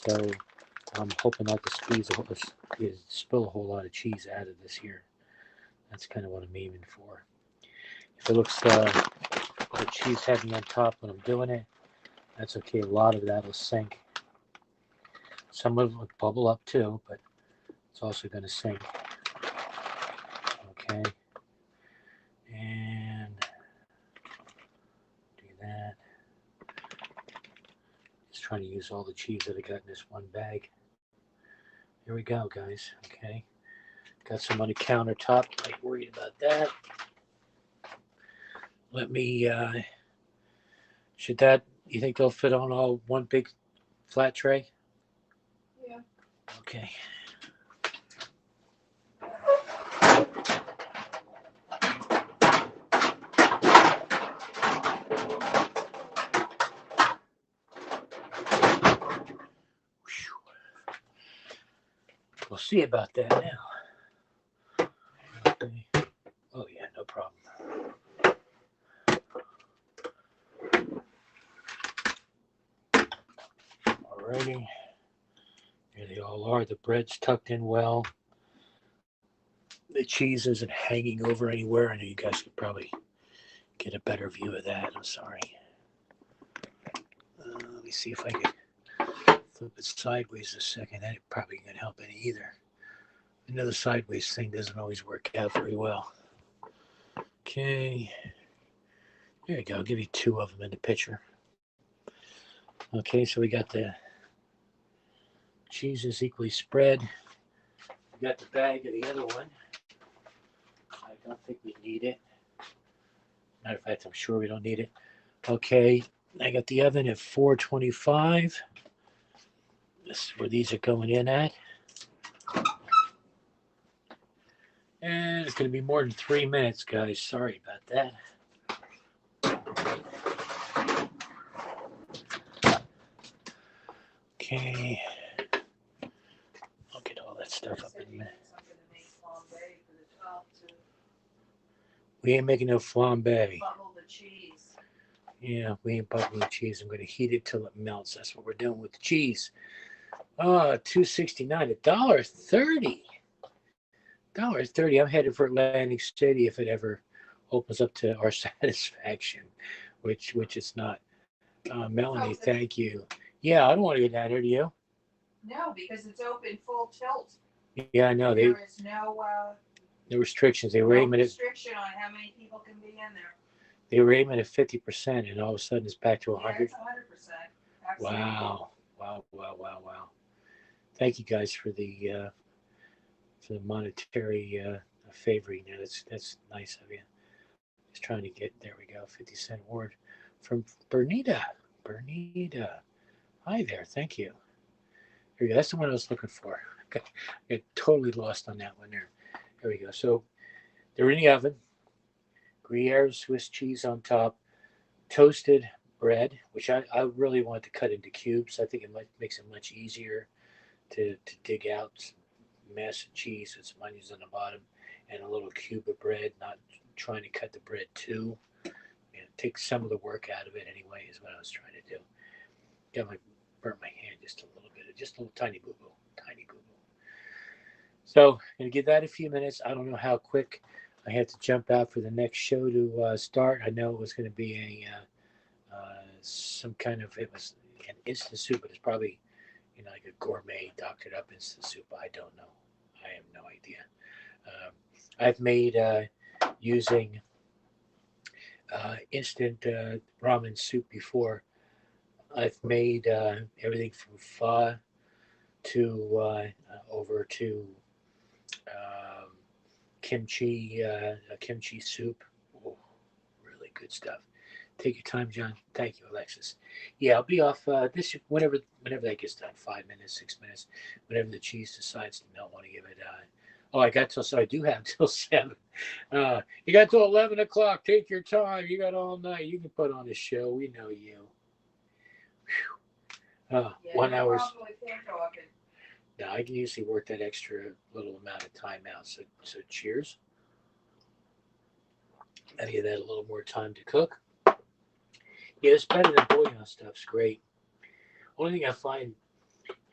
So I'm hoping not to spill a whole lot of cheese out of this here. That's kind of what I'm aiming for. If it looks the cheese heavy on top when I'm doing it, that's okay. A lot of that will sink. Some of it will bubble up too, but it's also going to sink. Okay. And do that. Just trying to use all the cheese that I got in this one bag. Here we go, guys. Okay. Got some on the countertop. Not worried about that. Let me, you think they'll fit on all one big flat tray? Yeah. Okay. We'll see about that now. Okay. Oh, yeah, no problem. Alrighty. Here they all are. The bread's tucked in well. The cheese isn't hanging over anywhere. I know you guys could probably get a better view of that. I'm sorry. Let me see if I can flip it sideways a second. That probably ain't gonna help any either. I know the sideways thing doesn't always work out very well. Okay. There you go. I'll give you two of them in the picture. Okay, so we got the cheeses equally spread. We got the bag of the other one. I don't think we need it. Matter of fact, I'm sure we don't need it. Okay, I got the oven at 425. This is where these are going in at. And it's going to be more than 3 minutes, guys. Sorry about that. Okay. I'll get all that stuff up in a minute. We ain't making no flambe. Bubble the cheese. Yeah, we ain't bubbling the cheese. I'm going to heat it till it melts. That's what we're doing with the cheese. $2.69, $1.30. $1.30. I'm headed for Atlantic City if it ever opens up to our satisfaction, which it's not. Melanie, thank you. Yeah, I don't want to get down here, do you? No, because it's open full tilt. Yeah, I know. There is no restrictions. They were aiming at restriction on how many people can be in there. They were aiming at 50%, and all of a sudden it's back to 100. Yeah, it's 100%. Absolutely. Wow. Thank you guys for the monetary favoring. That's nice of you. Just trying to get, there we go, 50-cent word from Bernita. Hi there. Thank you. Here we go. That's the one I was looking for. I got totally lost on that one there. Here we go. So they're in the oven. Gruyere Swiss cheese on top. Toasted bread, which I really want to cut into cubes. I think it makes it much easier to dig out massive cheese with some onions on the bottom and a little cube of bread, not trying to cut the bread too. Take some of the work out of it anyway, is what I was trying to do. Burnt my hand just a little bit, just a little tiny boo boo. So I'm going to give that a few minutes. I don't know how quick I had to jump out for the next show to start. I know it was going to be some kind of, it was an instant soup, but it's probably like a gourmet doctored up instant soup. I don't know. I have no idea. I've made using instant ramen soup before. I've made everything from pho to over to um, kimchi soup. Oh, really good stuff. Take your time, John. Thank you, Alexis. Yeah, I'll be off this whenever that gets done. 5 minutes, 6 minutes, whenever the cheese decides to melt. Want to give it. I do have till 7. You got till 11 o'clock. Take your time. You got all night. You can put on a show. We know you. Yeah, 1 hour. no problem with him talking. I can usually work that extra little amount of time out. So cheers. I give that a little more time to cook. Yeah, it's better than bouillon stuff's great. Only thing I find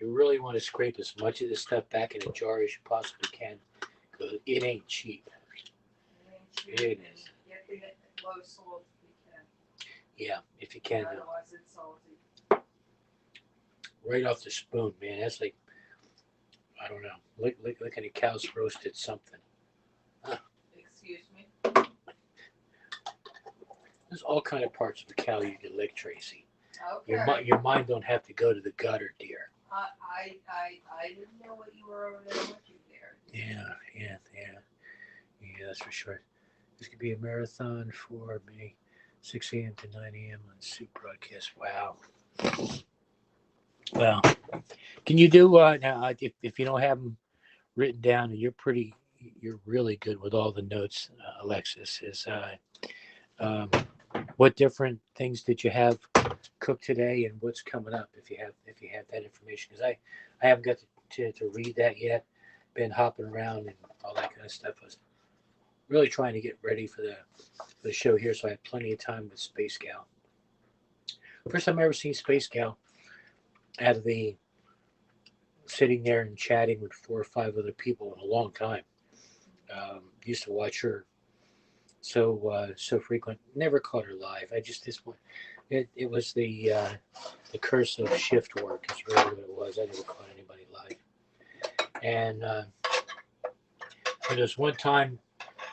you really want to scrape as much of this stuff back in a jar as you possibly can because it ain't cheap. It is. You have to get low salt if you can. Yeah, if you can. Otherwise it's salty. Right off the spoon, man. That's like, I don't know, licking a cow's roasted something. Excuse me? There's all kind of parts of a cow you can lick, Tracy. Okay. Your mind don't have to go to the gutter, dear. I didn't know what you were over there looking there. Yeah, that's for sure. This could be a marathon for me, 6 a.m. to 9 a.m. on Soup broadcast. Wow. Well, can you do now? If you don't have them written down, and you're really good with all the notes, Alexis. Um, what different things did you have cooked today, and what's coming up? If you have that information, because I haven't got to read that yet. Been hopping around and all that kind of stuff. I was really trying to get ready for the show here, so I had plenty of time with Space Gal. First time I ever seen Space Gal out of the sitting there and chatting with 4 or 5 other people in a long time. Used to watch her so frequent. Never caught her live. I just this one. It was the curse of shift work is really what it was. I never caught anybody live. And there was one time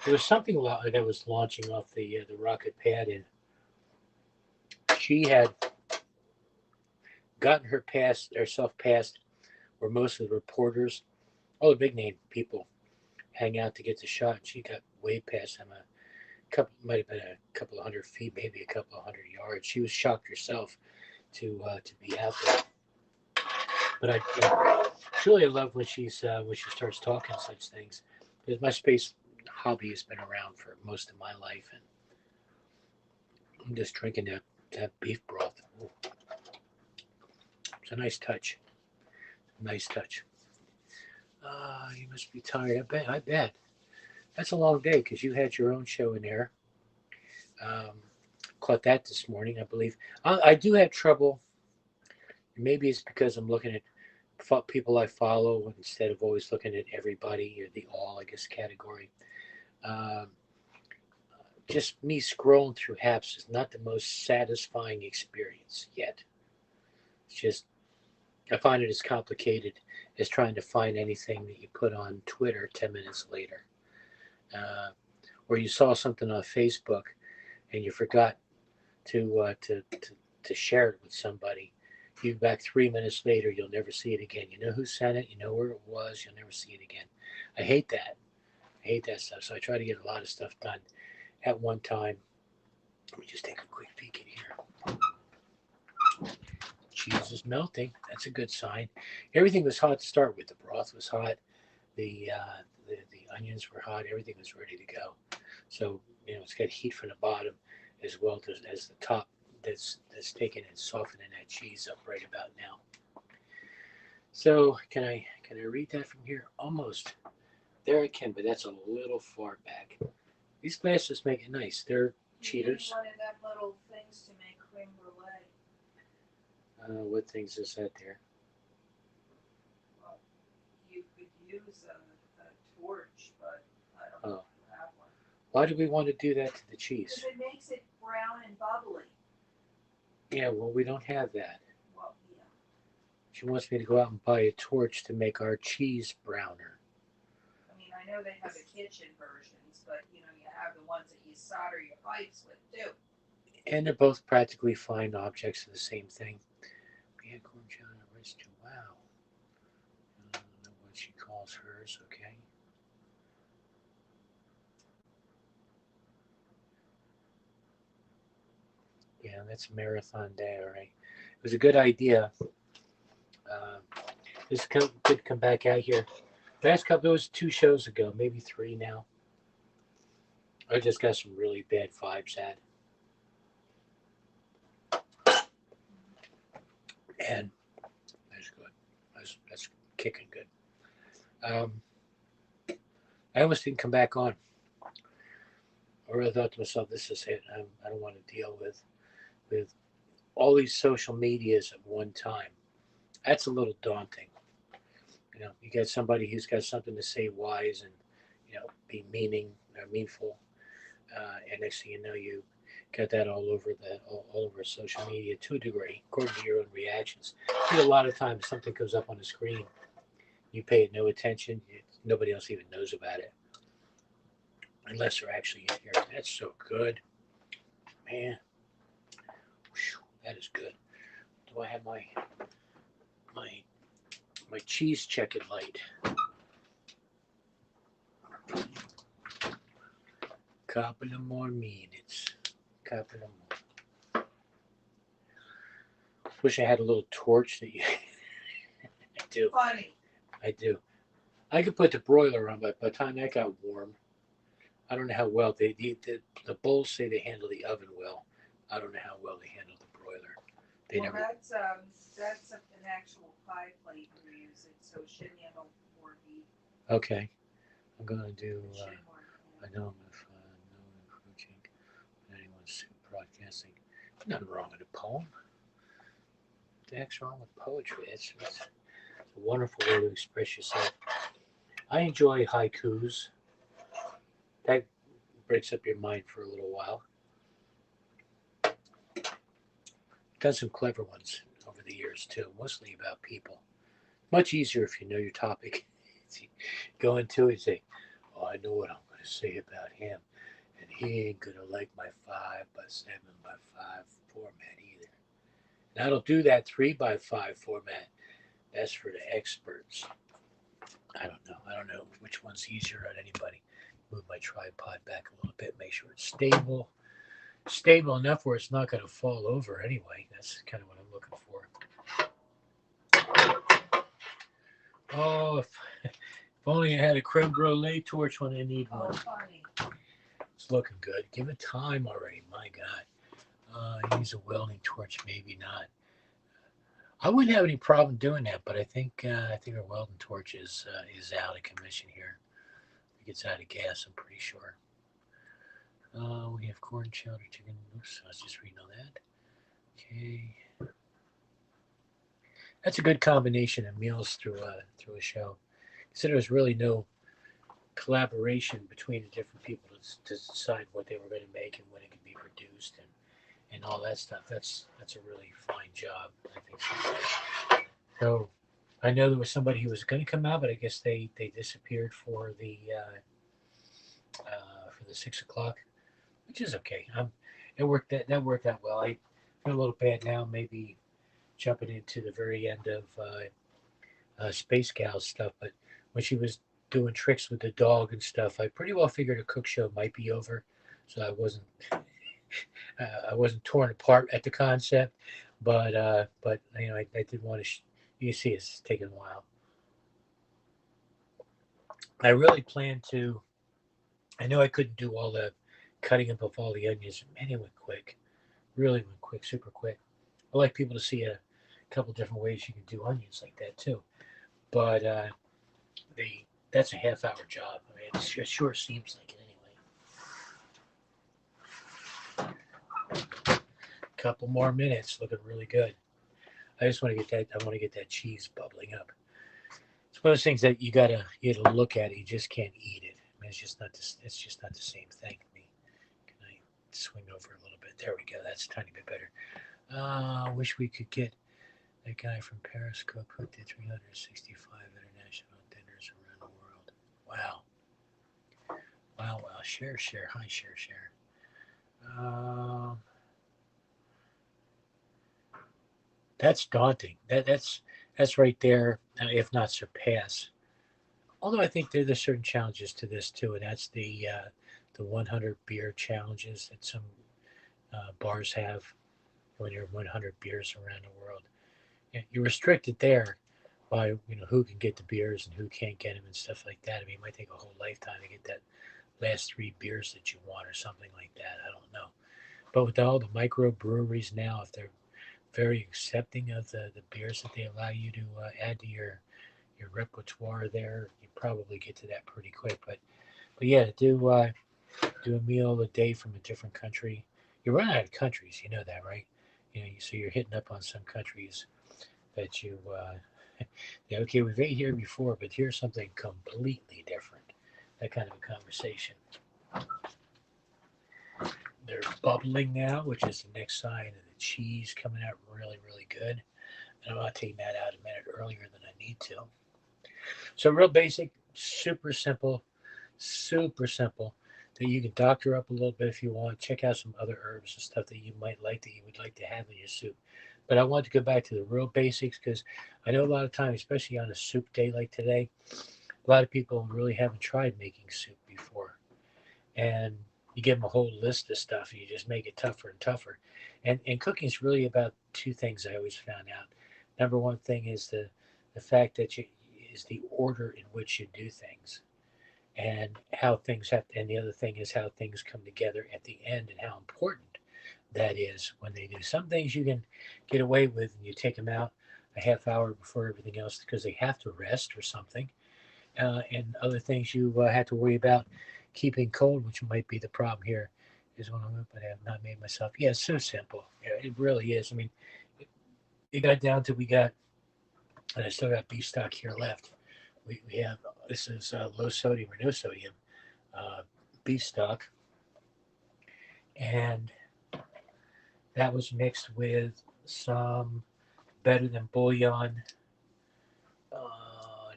there was something that was launching off the rocket pad, and she had gotten herself past where most of the reporters, all the big name people, hang out to get the shot, and she got way past them. Might have been a couple of 100 feet, maybe a couple of 100 yards. She was shocked herself to be out there. But I truly love when she starts talking such things, because my space hobby has been around for most of my life, and I'm just drinking that beef broth. Ooh, it's a nice touch. Nice touch. You must be tired. I bet. That's a long day because you had your own show in there. Um, Caught that this morning, I believe. I do have trouble. Maybe it's because I'm looking at people I follow instead of always looking at everybody or the all, I guess, category. Um, just me scrolling through apps is not the most satisfying experience yet. It's just, I find it as complicated as trying to find anything that you put on Twitter 10 minutes later. Uh, or you saw something on Facebook and you forgot to share it with somebody. You back 3 minutes later, you'll never see it again. You know who sent it, you know where it was, you'll never see it again. I hate that. I hate that stuff. So I try to get a lot of stuff done at one time. Let me just take a quick peek in here. Cheese is melting. That's a good sign. Everything was hot to start with. The broth was hot. The onions were hot. Everything was ready to go. So it's got heat from the bottom as well as the top. That's taking and softening that cheese up right about now. So can I read that from here? Almost. There I can, but that's a little far back. These glasses make it nice. They're cheaters. One of them little things to make creme brulee. What things is that there? Well, you could use a torch, but I don't know if you have one. Why do we want to do that to the cheese? Because it makes it brown and bubbly. Yeah, well, we don't have that. Well, yeah. She wants me to go out and buy a torch to make our cheese browner. I mean, I know they have the kitchen versions, but you have the ones that you solder your pipes with too. And they're both practically fine objects of the same thing. Yeah, corn chowder, rice stew. Wow. I don't know what she calls hers. Okay. Yeah, that's marathon day. All right. It was a good idea. This could come back out here. Last couple, it was 2 shows ago, maybe 3 now. I just got some really bad vibes at. And that's good. That's kicking good. Um, I almost didn't come back on. I really thought to myself, this is it. I don't want to deal with all these social medias at one time. That's a little daunting. You get somebody who's got something to say wise and be meaningful, and next thing you know, you got that all over social media to a degree, according to your own reactions. I think a lot of times something comes up on the screen, you pay it no attention, nobody else even knows about it unless they're actually in here. That's so good, man. Whew, that is good. Do I have my my cheese checkered light? Couple of more minutes. Couple of more. Wish I had a little torch that you. I do. Funny. I do. I could put the broiler on, but by the time that got warm, I don't know how well the bowls say they handle the oven well. I don't know how well they handle the broiler. They Well, never. that's an actual pie plate you're using, so it should handle more heat. Okay, I'm gonna do. It should more I heat. know I'm no encroaching on anyone's broadcasting. Nothing wrong with a poem. What the heck's wrong with poetry? It's a wonderful way to express yourself. I enjoy haikus. That breaks up your mind for a little while. Done some clever ones over the years too, mostly about people. Much easier if you know your topic. Go into it and say, "Oh, I know what I'm going to say about him, and he ain't going to like my 5x7x5 format either." And I don't do that 3x5 format. That's for the experts. I don't know. I don't know which one's easier on anybody. Move my tripod back a little bit, make sure it's stable enough where it's not going to fall over anyway. That's kind of what I'm looking for. Oh, if only I had a creme brulee torch when I need Oh, one. funny. It's looking good. Give it time already. My God. Use a welding torch, maybe not. I wouldn't have any problem doing that, but I think our welding torch is out of commission here. I think it's out of gas. I'm pretty sure. We have corn, chowder, chicken. Oops, I was just reading all that. Okay, that's a good combination of meals through a show. So there was really no collaboration between the different people to decide what they were going to make and when it could be produced and all that stuff. That's a really fine job. I think so. So I know there was somebody who was going to come out, but I guess they disappeared for the 6 o'clock, which is okay. That worked out well. I feel a little bad now, maybe jumping into the very end of Space Gal stuff, but when she was doing tricks with the dog and stuff, I pretty well figured a cook show might be over, so I wasn't torn apart at the concept, but I did want to. You see, it's taking a while. I really plan to. I know I couldn't do all the cutting up of all the onions. Man, it went quick. Really went quick, super quick. I like people to see a couple different ways you can do onions like that too. But the that's a half-hour job. I mean, it sure seems like it anyway. Couple more minutes, looking really good. I just want to get that. I want to get that cheese bubbling up. It's one of those things that you gotta look at it. You just can't eat it. I mean, it's just not this. It's just not the same thing. Can I swing over a little bit? There we go. That's a tiny bit better. Wish we could get that guy from Periscope who did 365 international dinners around the world. Wow. Wow, wow. Share, share. Hi, share, share. Um, that's daunting. That's right there, if not surpass. Although I think there's certain challenges to this too, and that's the 100 beer challenges that some bars have when you're 100 beers around the world. You're restricted there by who can get the beers and who can't get them and stuff like that. I mean, it might take a whole lifetime to get that last three beers that you want or something like that. I don't know. But with all the microbreweries now, if they're very accepting of the beers that they allow you to add to repertoire there. You probably get to that pretty quick. But yeah, to do a meal a day from a different country. You run out of countries, you know that, right? So you're hitting up on some countries that you yeah, okay, we've ate here before, but here's something completely different. That kind of a conversation. They're bubbling now, which is the next sign of the cheese coming out really, really good. And I'm not taking that out a minute earlier than I need to. So real basic, super simple. That you can doctor up a little bit if you want. Check out some other herbs and stuff that you might like that you would like to have in your soup. But I want to go back to the real basics because I know a lot of times, especially on a soup day like today, a lot of people really haven't tried making soup before. And you give them a whole list of stuff and you just make it tougher and tougher. And cooking is really about two things I always found out. Number one thing is the fact that you is the order in which you do things and how things have to, and the other thing is how things come together at the end and how important that is when they do. Some things you can get away with and you take them out a half hour before everything else because they have to rest or something. And other things you have to worry about keeping cold, which might be the problem here, is one of them, but I have not made myself. Yeah, it's so simple. Yeah, it really is. I mean, it got down to we got, and I still got beef stock here left. We have this is low sodium or no sodium uh, beef stock, and that was mixed with some better than bouillon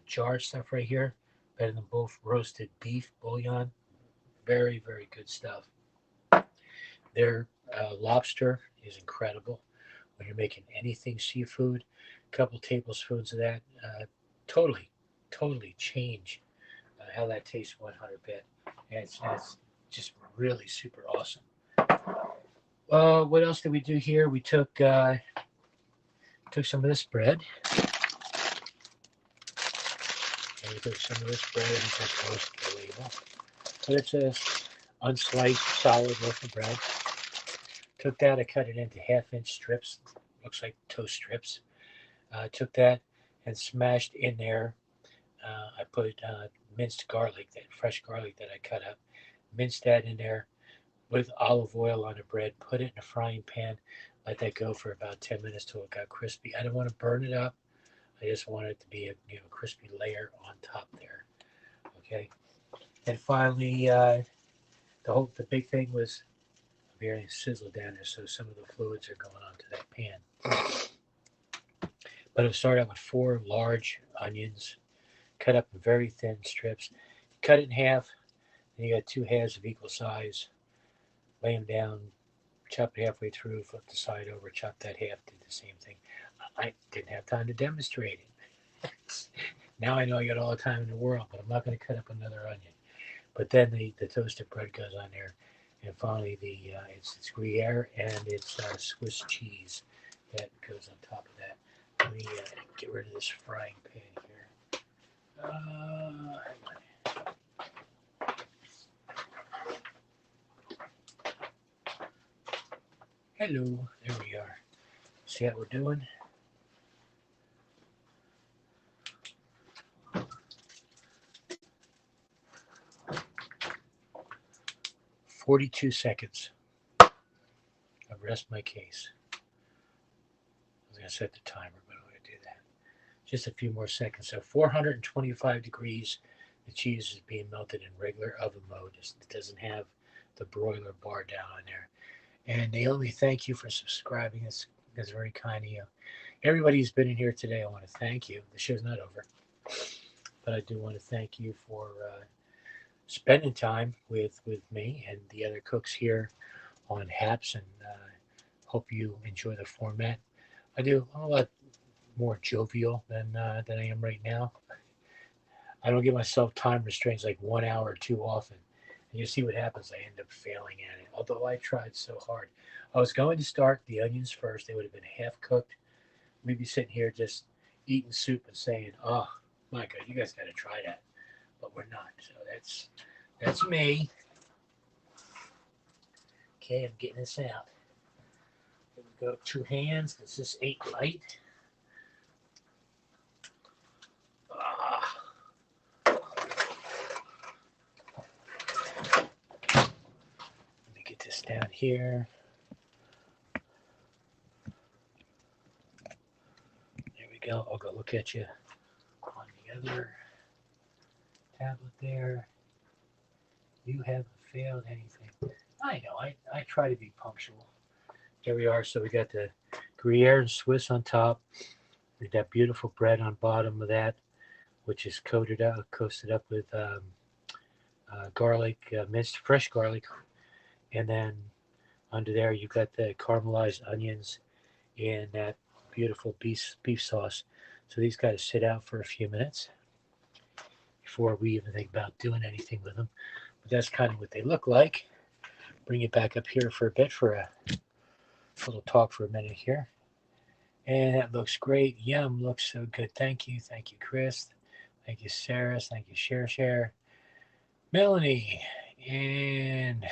jar stuff right here. Better than both roasted beef bouillon. Very, very good stuff. Their lobster is incredible. When you're making anything seafood, a couple tablespoons of that totally, totally change how that tastes 100 bit. And it's just really super awesome. What else did we do here? We took some of this bread. And we took some of this bread and just roasted the label. But it's a unsliced solid loaf of bread. Took that, I cut it into half-inch strips. Looks like toast strips. Took that and smashed in there. I put minced garlic, that fresh garlic that I cut up. Minced that in there with olive oil on the bread. Put it in a frying pan. Let that go for about 10 minutes till it got crispy. I didn't want to burn it up. I just wanted it to be a crispy layer on top there. Okay. And finally, the big thing was very sizzle down there, so some of the fluids are going onto that pan. But it'll start out with four large onions, cut up in very thin strips. Cut it in half, then you got two halves of equal size. Lay them down, chop it halfway through, flip the side over, chop that half, did the same thing. I didn't have time to demonstrate it. Now I know I got all the time in the world, but I'm not going to cut up another onion. But then the toasted bread goes on there, and finally it's Gruyere and it's Swiss cheese that goes on top of that. Let me get rid of this frying pan here. Hello, there we are. See what we're doing? "42 seconds. I rest my case." I was going to set the timer, but I'm going to do that. Just a few more seconds. So 425 degrees. The cheese is being melted in regular oven mode. It doesn't have the broiler bar down on there. And Naomi, thank you for subscribing. It's very kind of you. Everybody who's been in here today, I want to thank you. The show's not over, but I do want to thank you for spending time with me and the other cooks here on Haps, and hope you enjoy the format. I'm a lot more jovial than I am right now. I don't give myself time restraints like 1 hour too often. And you see what happens. I end up failing at it. Although I tried so hard. I was going to start the onions first. They would have been half cooked. We'd be sitting here just eating soup and saying, "Oh my God, you guys got to try that." But we're not. So that's me. Okay, I'm getting this out. Here we go. 2 hands because this ain't light. down here. There we go. I'll go look at you on the other tablet there. You haven't failed anything. I know. I try to be punctual. There we are. So we got the Gruyere and Swiss on top. We got beautiful bread on bottom of that, which is coated up with garlic, minced fresh garlic, and then under there you got the caramelized onions and that beautiful beef sauce. So these got to sit out for a few minutes before we even think about doing anything with them. But that's kind of what they look like. Bring it back up here for a bit for a little talk for a minute here. And that looks great. Yum, looks so good. Thank you, Chris. Thank you, Sarah. Thank you, Share. Melanie, and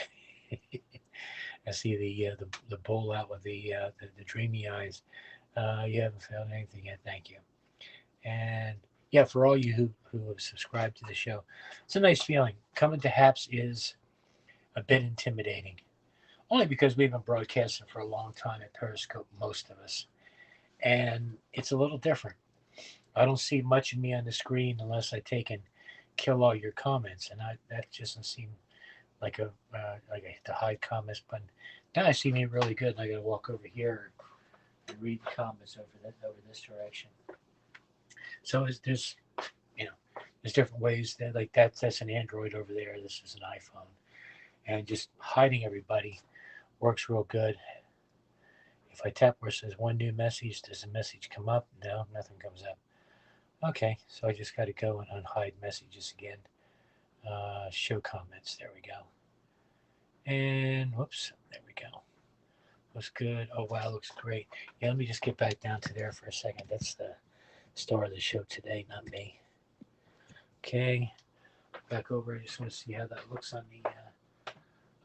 I see the bowl out with the dreamy eyes. You haven't found anything yet. Thank you. And yeah, for all you who have subscribed to the show, it's a nice feeling. Coming to Haps is a bit intimidating, only because we've been broadcasting for a long time at Periscope, most of us, and it's a little different. I don't see much of me on the screen unless I take and kill all your comments, and that just doesn't seem like like I hit the hide comments button. Now I see me really good, and I got to walk over here and read the comments over this direction. So there's there's different ways that like that's an Android over there. This is an iPhone, and just hiding everybody works real good. If I tap where it says one new message, does a message come up? No, nothing comes up. Okay, so I just got to go and unhide messages again. Show comments. There we go. And whoops, there we go. Looks good. Oh wow, looks great. Yeah, let me just get back down to there for a second. That's the star of the show today, not me. Okay, back over. I just want to see how that looks on the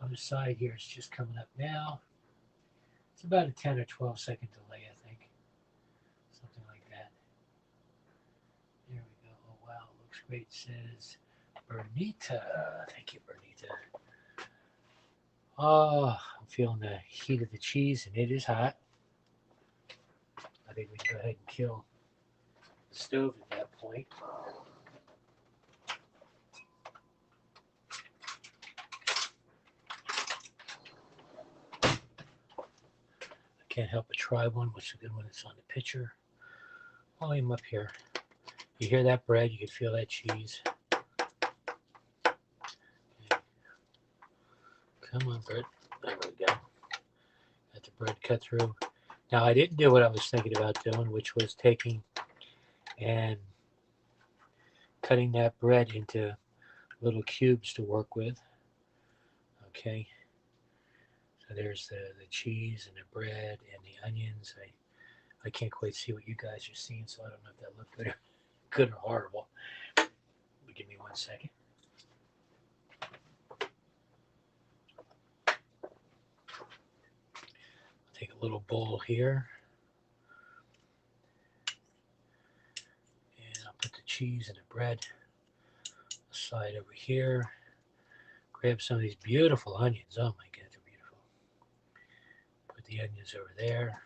other side here. It's just coming up now. It's about a 10 or 12-second delay, I think. Something like that. There we go. Oh wow, looks great. It says Bernita. Thank you, Bernita. Oh, I'm feeling the heat of the cheese, and it is hot. I think we can go ahead and kill the stove at that point. I can't help but try one. What's a good one that's on the picture? I'll aim up here. You hear that bread? You can feel that cheese. Okay. Come on, bread. There we go. Got the bread cut through. Now, I didn't do what I was thinking about doing, which was taking and cutting that bread into little cubes to work with. Okay. So there's the cheese and the bread and the onions. I can't quite see what you guys are seeing, so I don't know if that looked good or horrible. But give me 1 second. Take a little bowl here. And I'll put the cheese and the bread aside over here. Grab some of these beautiful onions. Oh my God, they're beautiful. Put the onions over there.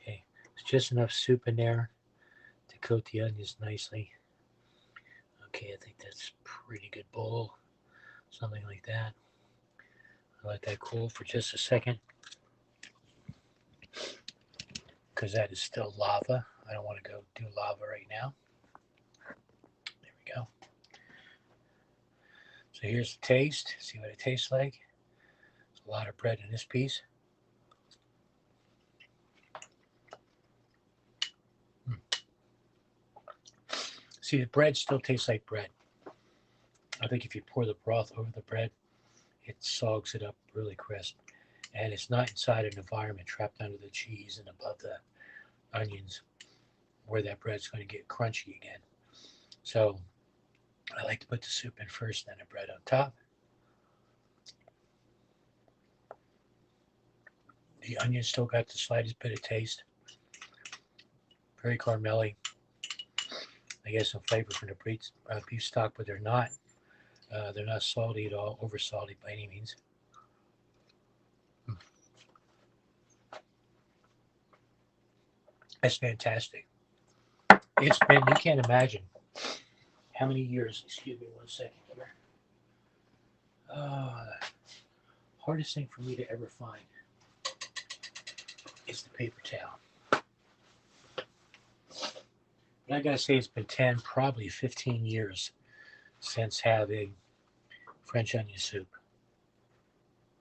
Okay, there's just enough soup in there to coat the onions nicely. Okay, I think that's pretty good bowl. Something like that. I let that cool for just a second because that is still lava. I don't want to go do lava right now. There we go. So here's the taste. See what it tastes like. There's a lot of bread in this piece. See, the bread still tastes like bread. I think if you pour the broth over the bread, it sogs it up really crisp. And it's not inside an environment trapped under the cheese and above the onions where that bread's going to get crunchy again. So I like to put the soup in first, then the bread on top. The onion still got the slightest bit of taste. Very caramelly. I get some flavor from the beef stock, but they're not salty at all, over salty by any means. That's fantastic. It's been, you can't imagine how many years. Excuse me 1 second here. Hardest thing for me to ever find is the paper towel. But I gotta say, it's been 10, probably 15 years since having French onion soup.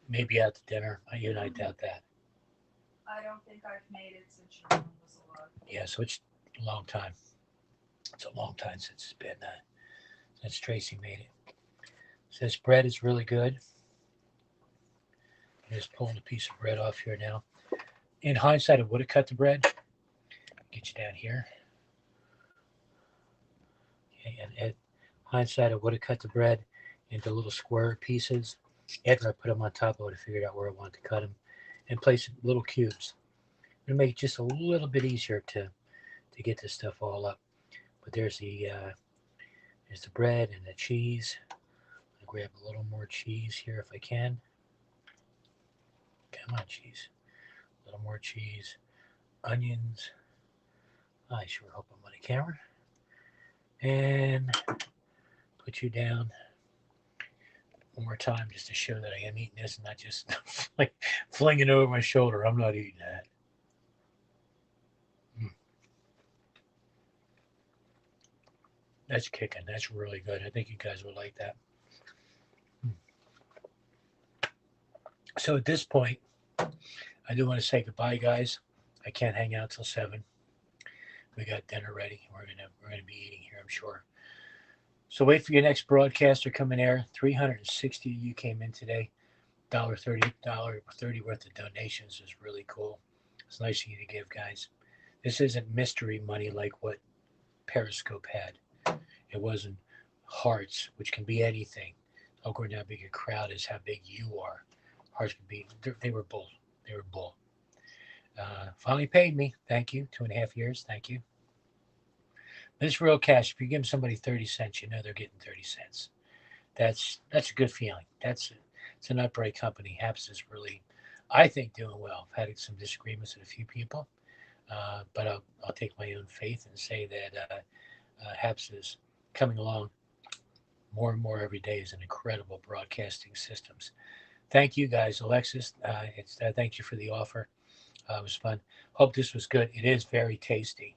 Maybe out to dinner. I doubt that. I don't think I've made it since your mom was alive. Yeah, so it's a long time. It's a long time since it's been since Tracy made it. So this bread is really good. I'm just pulling a piece of bread off here now. In hindsight, I would have cut the bread. Get you down here. Okay, and in hindsight, I would have cut the bread into little square pieces. After I put them on top, I would have figured out where I wanted to cut them and place little cubes. It'll make it just a little bit easier to get this stuff all up. But there's the bread and the cheese. I'll grab a little more cheese here if I can. Come on, cheese. A little more cheese. Onions. I sure hope I'm on the camera. And put you down one more time just to show that I am eating this and not just like flinging it over my shoulder. I'm not eating that. Mm. That's kicking. That's really good. I think you guys will like that. Mm. So at this point, I do want to say goodbye, guys. I can't hang out till 7. We got dinner ready. We're gonna be eating here, I'm sure. So wait for your next broadcaster coming air. 360 of you came in today. $1.30 worth of donations is really cool. It's nice of you to give, guys. This isn't mystery money like what Periscope had. It wasn't hearts, which can be anything. According to how big your crowd is, how big you are. Hearts can be. They were bull. They were bull. Finally paid me. Thank you. 2.5 years. Thank you. This real cash. If you give somebody 30 cents, you know they're getting 30 cents. That's a good feeling. It's an upright company. Haps is really, I think, doing well. I've had some disagreements with a few people, but I'll take my own faith and say that Haps is coming along more and more every day as an incredible broadcasting systems. Thank you guys, Alexis. Thank you for the offer. It was fun. Hope this was good. It is very tasty,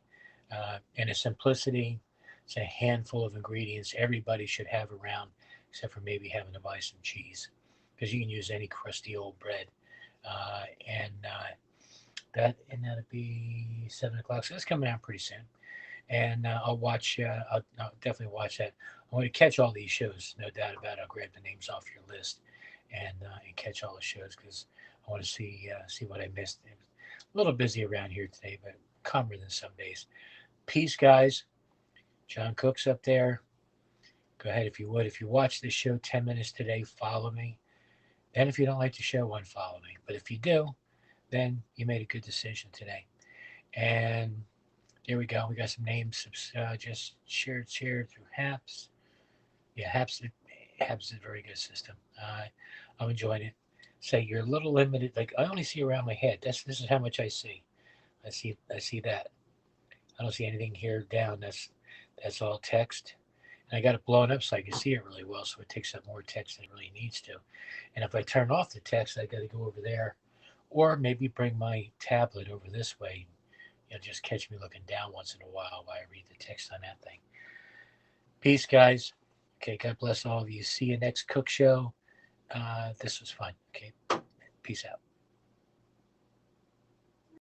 and a simplicity. It's a handful of ingredients everybody should have around, except for maybe having to buy some cheese, because you can use any crusty old bread. And that'll be 7 o'clock. So that's coming out pretty soon, and I'll watch. I'll definitely watch that. I want to catch all these shows, no doubt about it. I'll grab the names off your list and catch all the shows because I want to see what I missed. It was a little busy around here today, but calmer than some days. Peace, guys. John Cook's up there. Go ahead if you would. If you watch this show 10 minutes today, follow me. Then if you don't like the show, unfollow me. But if you do, then you made a good decision today. And there we go. We got some names just shared through Haps. Yeah, Haps is a very good system. I'm enjoying it. Say you're a little limited. Like I only see around my head. This is how much I see. I see that. I don't see anything here down. That's all text. And I got it blown up so I can see it really well. So it takes up more text than it really needs to. And if I turn off the text, I got to go over there, or maybe bring my tablet over this way. You'll just catch me looking down once in a while I read the text on that thing. Peace, guys. Okay, God bless all of you. See you next Cook Show. This was fun. Okay, peace out.